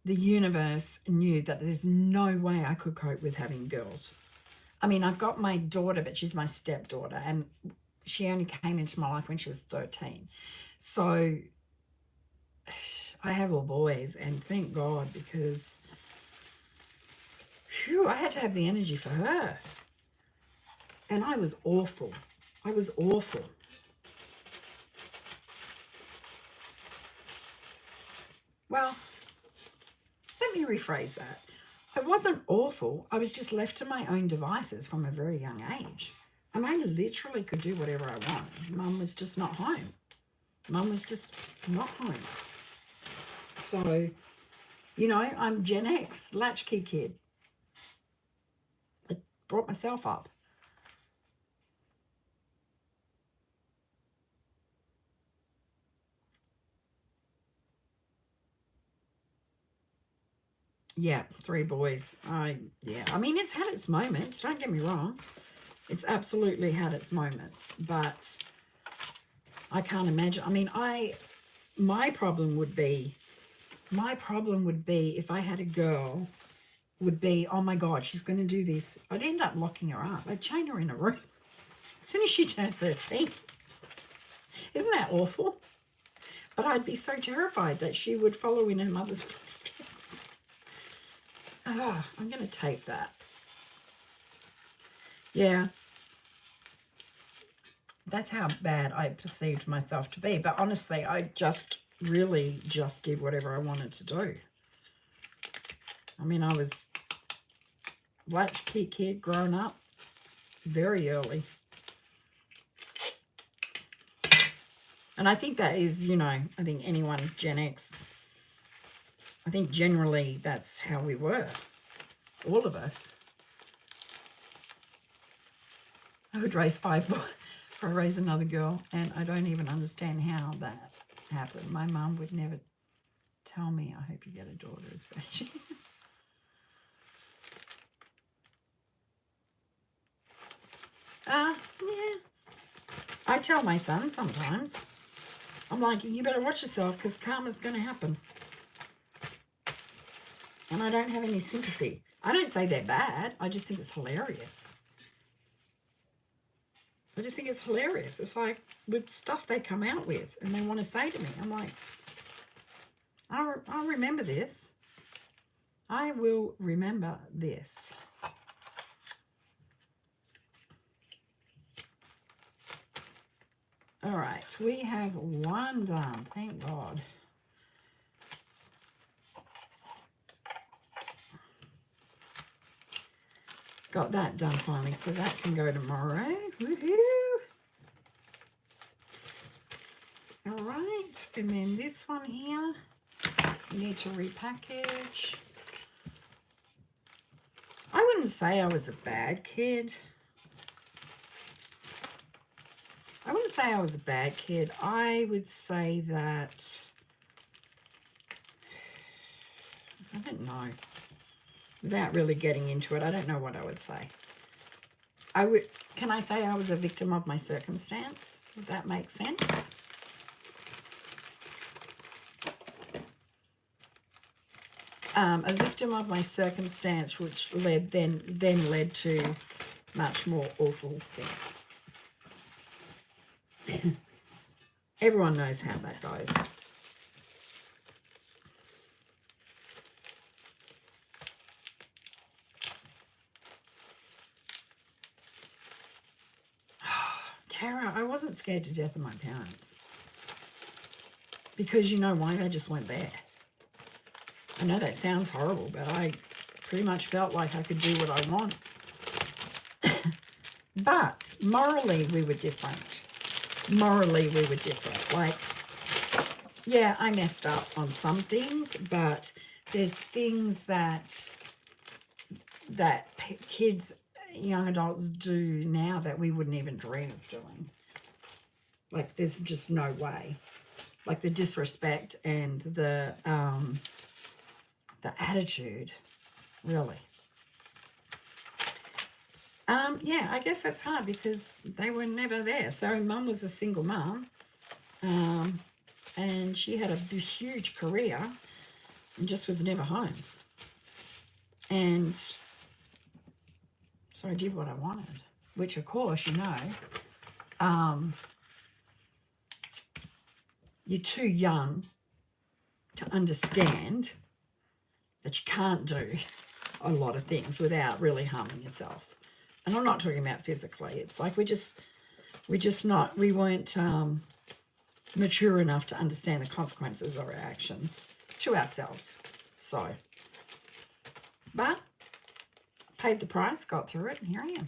the universe knew that there's no way I could cope with having girls. I mean, I've got my daughter, but she's my stepdaughter, and she only came into my life when she was 13. So I have all boys, and thank God, because phew, I had to have the energy for her. And I was awful. I was awful. Well, let me rephrase that. I wasn't awful. I was just left to my own devices from a very young age. And I literally could do whatever I wanted. Mum was just not home. Mum was just not home. So, you know, I'm Gen X, latchkey kid. I brought myself up. Yeah, 3 boys. Yeah, I mean, it's had its moments. Don't get me wrong. It's absolutely had its moments, but I can't imagine. I mean, my problem would be if I had a girl, would be, oh my God, she's going to do this. I'd end up locking her up. I'd chain her in a room as soon as she turned 13. Isn't that awful? But I'd be so terrified that she would follow in her mother's footsteps. Ah, I'm going to tape that. Yeah. That's how bad I perceived myself to be. But honestly, I really just did whatever I wanted to do. I mean, I was latchkey kid growing up very early. And I think that is, you know, I think anyone Gen X, I think generally that's how we were, all of us. I would raise 5 boys or raise another girl, and I don't even understand how that happened. My mum would never tell me, I hope you get a daughter, especially. Yeah. I tell my son sometimes, I'm like, you better watch yourself because karma's going to happen. And I don't have any sympathy. I don't say they're bad. I just think it's hilarious. I just think it's hilarious. It's like with stuff they come out with and they want to say to me, I'm like, I'll remember this. I will remember this. All right, we have one done. Thank God. Got that done finally, so that can go tomorrow. Woohoo! All right, and then this one here, we need to repackage. I wouldn't say I was a bad kid. I wouldn't say I was a bad kid. I would say that, I don't know. Without really getting into it, I don't know what I would say. Can I say I was a victim of my circumstance? Would that make sense? A victim of my circumstance, which then led to much more awful things. Everyone knows how that goes. Tara, I wasn't scared to death of my parents. Because you know why? They just weren't there. I know that sounds horrible, but I pretty much felt like I could do what I want. But morally, we were different. Morally, we were different. Like, yeah, I messed up on some things, but there's things that kids, young adults do now that we wouldn't even dream of doing. Like, there's just no way. Like the disrespect and the attitude, really. Yeah, I guess that's hard because they were never there. So Mum was a single mum, and she had a huge career and just was never home. And so I did what I wanted, which of course, you know, you're too young to understand that you can't do a lot of things without really harming yourself. And I'm not talking about physically. It's like we weren't mature enough to understand the consequences of our actions to ourselves. So, but paid the price, got through it, and here I am.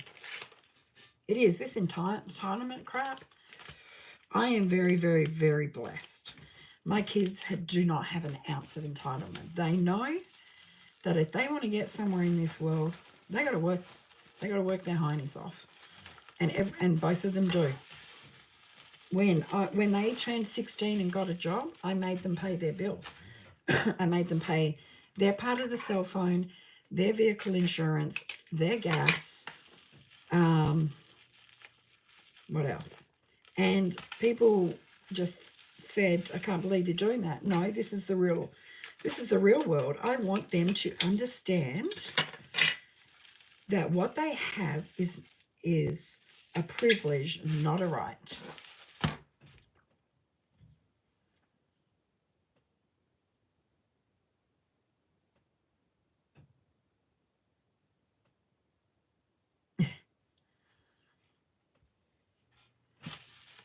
It is this entitlement crap. I am very, very, very blessed. My kids do not have an ounce of entitlement. They know that if they want to get somewhere in this world, they got to work. They got to work their heinies off, and both of them do. When they turned 16 and got a job, I made them pay their bills. I made them pay their part of the cell phone, their vehicle insurance, their gas. What else? And people just said, "I can't believe you're doing that." No, this is the real world. I want them to understand that what they have is a privilege, not a right.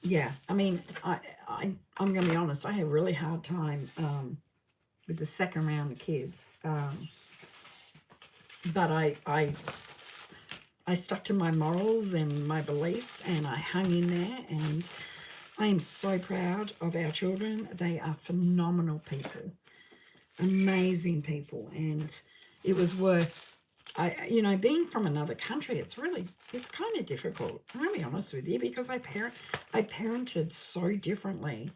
Yeah, I mean, I'm going to be honest. I had a really hard time with the second round of kids, but I stuck to my morals and my beliefs, and I hung in there, and I am so proud of our children. They are phenomenal people, amazing people, and it was worth. Being from another country, it's kind of difficult. I'm going to be honest with you, because I parented so differently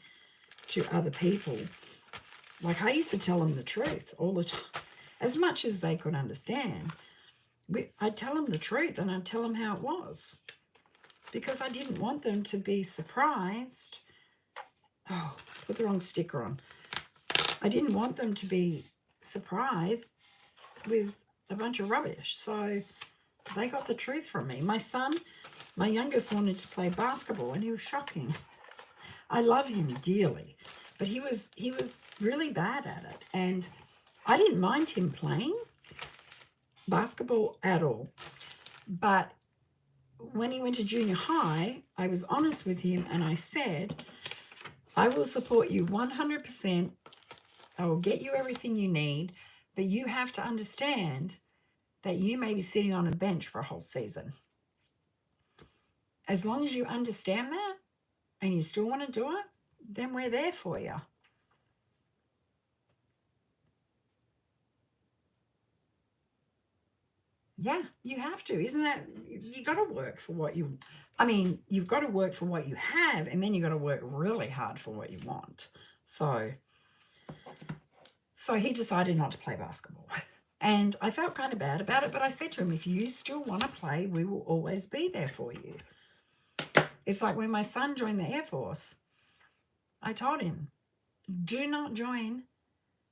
to other people. Like, I used to tell them the truth all the time, as much as they could understand. I'd tell them the truth, and I'd tell them how it was, because I didn't want them to be surprised. Oh, put the wrong sticker on. I didn't want them to be surprised with a bunch of rubbish. So they got the truth from me. My son, my youngest, wanted to play basketball, and he was shocking. I love him dearly, but he was really bad at it, and I didn't mind him playing basketball at all. But when he went to junior high, I was honest with him, and I said, I will support you 100%. I will get you everything you need, but you have to understand that you may be sitting on a bench for a whole season. As long as you understand that and you still want to do it, then we're there for you. Yeah, you have to. Isn't that, you got to work for what you've got to work for what you have, and then you got to work really hard for what you want. So he decided not to play basketball. And I felt kind of bad about it, but I said to him, if you still want to play, we will always be there for you. It's like when my son joined the Air Force, I told him, do not join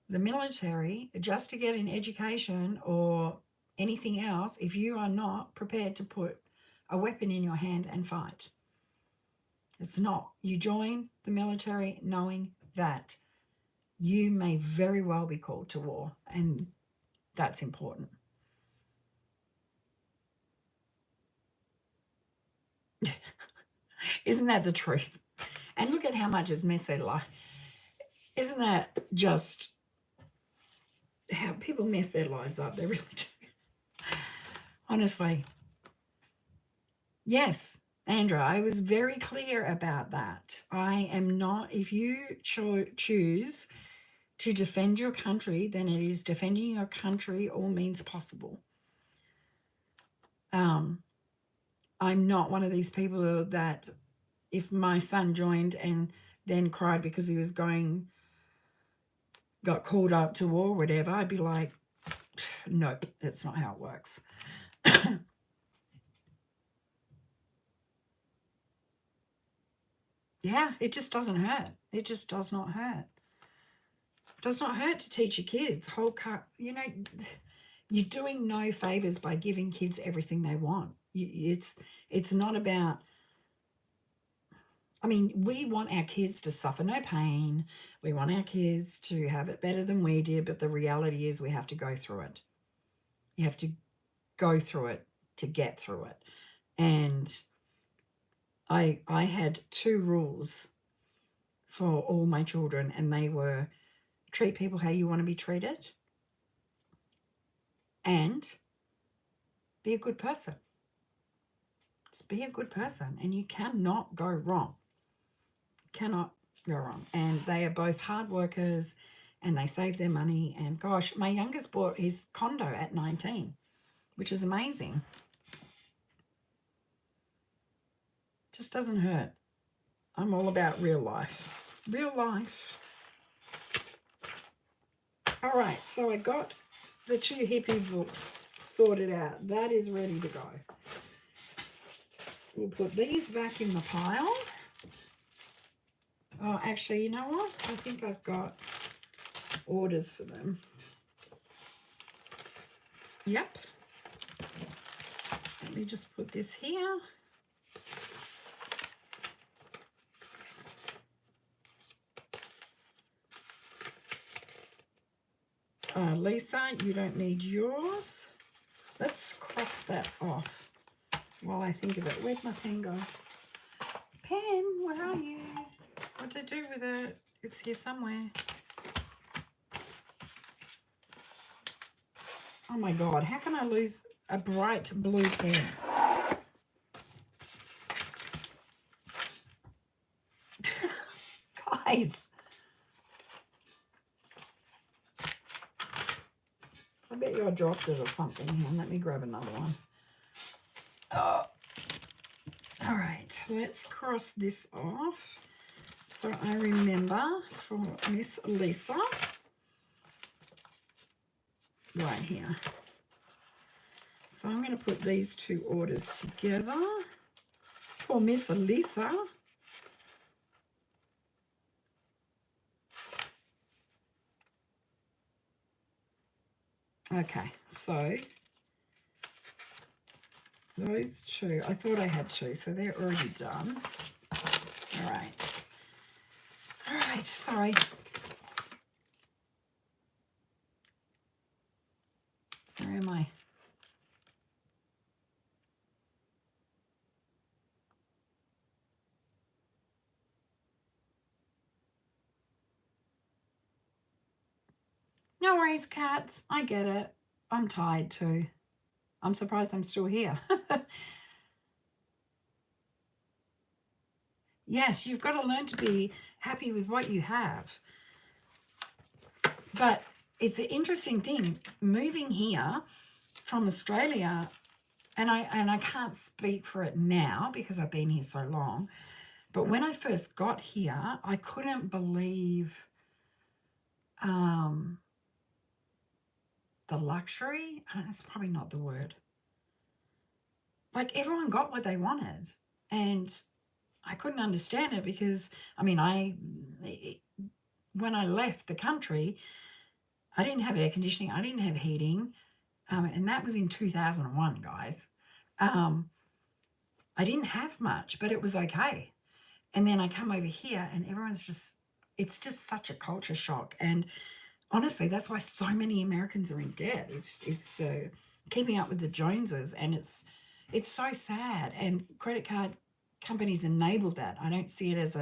the military just to get an education or anything else if you are not prepared to put a weapon in your hand and fight. It's not. You join the military knowing that you may very well be called to war, and that's important. Isn't that the truth? And look at how much has messed their life. Isn't that just how people mess their lives up? They really do. Honestly. Yes, Andra, I was very clear about that. I am not, if you choose to defend your country, then it is defending your country all means possible. I'm not one of these people that if my son joined and then cried because he was got called up to war or whatever, I'd be like, nope, that's not how it works. Yeah, it just doesn't hurt. It just does not hurt. It does not hurt to teach your kids. You're doing no favors by giving kids everything they want. It's not about, we want our kids to suffer no pain. We want our kids to have it better than we did, but the reality is we have to go through it. You have to go through it to get through it. And I had 2 rules for all my children, and they were treat people how you want to be treated and be a good person. Just be a good person, and you cannot go wrong. Cannot go wrong. And they are both hard workers, and they save their money. And gosh, my youngest bought his condo at 19, which is amazing. Just doesn't hurt. I'm all about real life. Real life. All right, so I got the 2 hippie books sorted out. That is ready to go. We'll put these back in the pile. Oh, actually, you know what? I think I've got orders for them. Yep. Let me just put this here. Lisa, you don't need yours. Let's cross that off while I think of it. Where'd my pen go? Pen, where are you? What to do with it? It's here somewhere. Oh my God, how can I lose a bright blue pen? guys. I bet you I dropped it or something. Here, let me grab another one. Oh. All right, let's cross this off. So I remember for Miss Lisa, right here. So I'm going to put these two orders together for Miss Lisa. Okay, so those two, I thought I had two, so they're already done. All right. All right, sorry. Where am I? No worries, cats. I get it. I'm tired too. I'm surprised I'm still here. Yes, you've got to learn to be happy with what you have. But it's an interesting thing, moving here from Australia, and I can't speak for it now because I've been here so long, but when I first got here, I couldn't believe the luxury. That's probably not the word. Like, everyone got what they wanted, and I couldn't understand it because, I mean, when I left the country, I didn't have air conditioning, I didn't have heating, and that was in 2001, guys. I didn't have much, but it was okay. And then I come over here and everyone's just, it's just such a culture shock. And honestly, that's why so many Americans are in debt. It's keeping up with the Joneses, and it's so sad. And credit card companies enabled that. I don't see it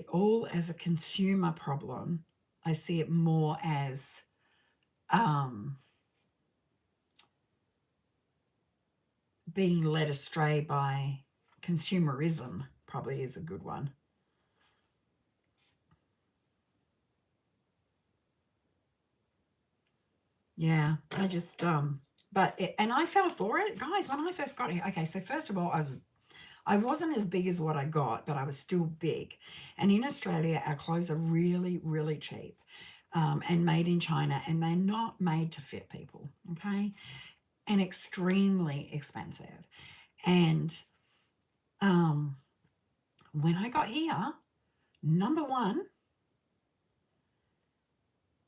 all as a consumer problem. I see it more as being led astray by consumerism, probably is a good one. Yeah, I just and I fell for it, guys, when I first got here. Okay, so first of all, I wasn't as big as what I got, but I was still big. And in Australia, our clothes are really, really cheap, and made in China, and they're not made to fit people, okay? And extremely expensive. And when I got here, number one,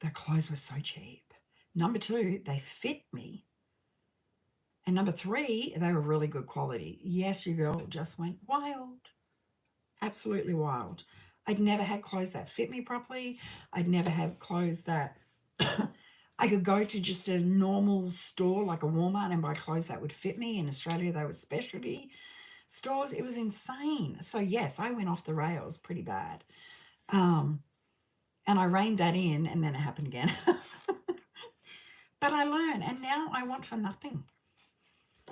the clothes were so cheap. Number two, they fit me. And number three, they were really good quality. Yes, your girl just went wild. Absolutely wild. I'd never had clothes that fit me properly. I'd never had clothes that I could go to just a normal store like a Walmart and buy clothes that would fit me. In Australia, they were specialty stores. It was insane. So yes, I went off the rails pretty bad. And I reined that in, and then it happened again. But I learned, and now I want for nothing.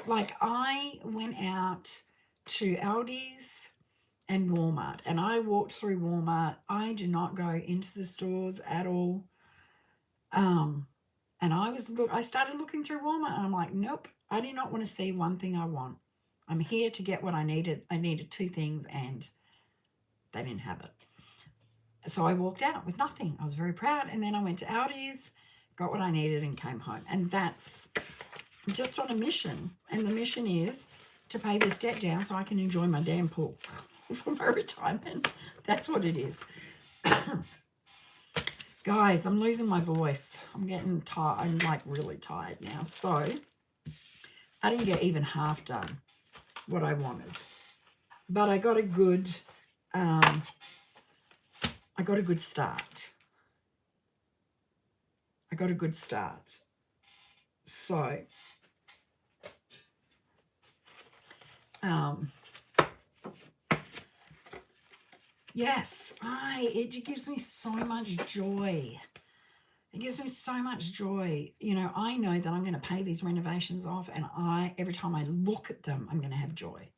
Like, I went out to Aldi's and Walmart, and I walked through Walmart. I do not go into the stores at all. And I started looking through Walmart, and I'm like, nope, I do not want to see one thing I want. I'm here to get what I needed. I needed two things, and they didn't have it. So I walked out with nothing. I was very proud. And then I went to Aldi's, got what I needed, and came home. And that's just on a mission. And the mission is to pay this debt down so I can enjoy my damn pool for my retirement. That's what it is. Guys, I'm losing my voice. I'm getting tired. I'm like really tired now. So I didn't get even half done what I wanted. But I got a good start. So yes, it gives me so much joy. It gives me so much joy. You know, I know that I'm going to pay these renovations off, and every time I look at them, I'm going to have joy.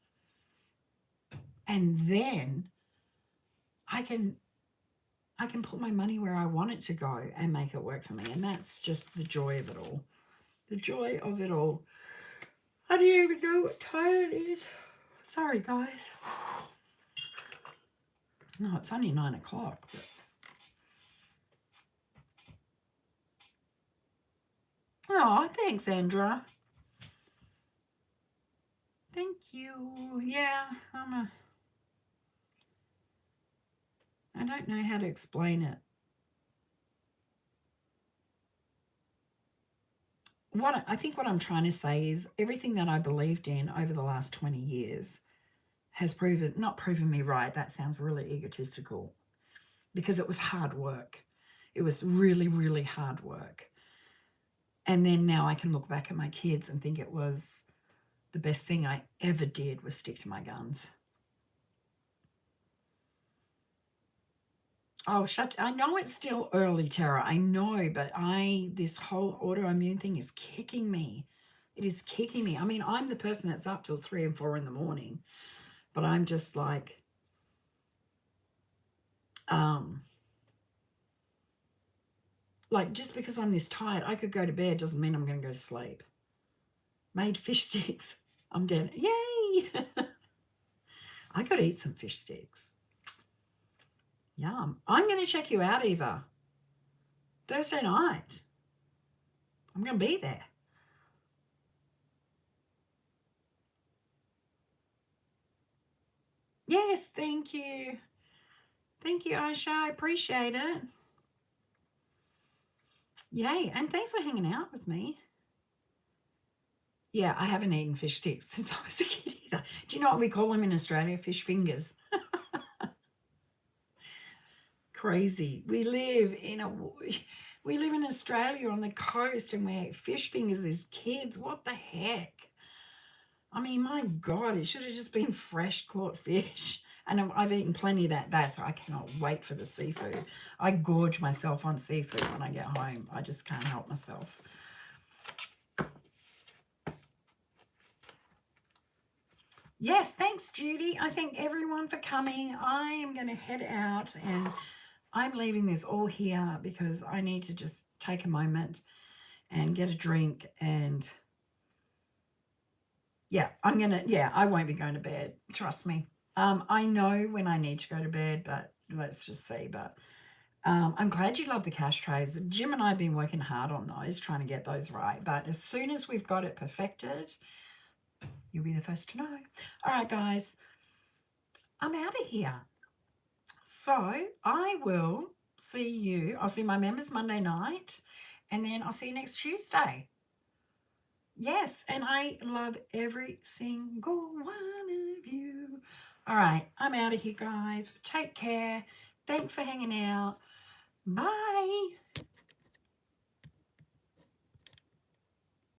And then I can put my money where I want it to go and make it work for me. And that's just the joy of it all. The joy of it all. I don't even know what time it is. Sorry, guys. No, it's only 9 o'clock. But... Oh, thanks, Andra. Thank you. Yeah, I don't know how to explain it. I think what I'm trying to say is everything that I believed in over the last 20 years has not proven me right. That sounds really egotistical because it was hard work. It was really, really hard work. And then now I can look back at my kids and think it was the best thing I ever did was stick to my guns. Oh, I know it's still early, Tara. I know, but this whole autoimmune thing is kicking me. It is kicking me. I mean, I'm the person that's up till 3 and 4 in the morning, but I'm just like, just because I'm this tired, I could go to bed doesn't mean I'm going to go to sleep. Made fish sticks. I'm dead. Yay! I got to eat some fish sticks. Yum. I'm going to check you out, Eva. Thursday night. I'm going to be there. Yes, thank you. Thank you, Aisha. I appreciate it. Yay. And thanks for hanging out with me. Yeah, I haven't eaten fish sticks since I was a kid either. Do you know what we call them in Australia? Fish fingers. Crazy. We live in Australia on the coast and we ate fish fingers as kids. What the heck? I mean, my God, it should have just been fresh caught fish. And I've eaten plenty of that, so I cannot wait for the seafood. I gorge myself on seafood when I get home. I just can't help myself. Yes, thanks, Judy. I thank everyone for coming. I am going to head out and I'm leaving this all here because I need to just take a moment and get a drink and I won't be going to bed. Trust me. I know when I need to go to bed, but let's just see. But I'm glad you love the cash trays. Jim and I have been working hard on those, trying to get those right. But as soon as we've got it perfected, you'll be the first to know. All right, guys, I'm out of here. So I will see you. I'll see my members Monday night, and then I'll see you next Tuesday. Yes, and I love every single one of you. All right, I'm out of here, guys. Take care. Thanks for hanging out. Bye.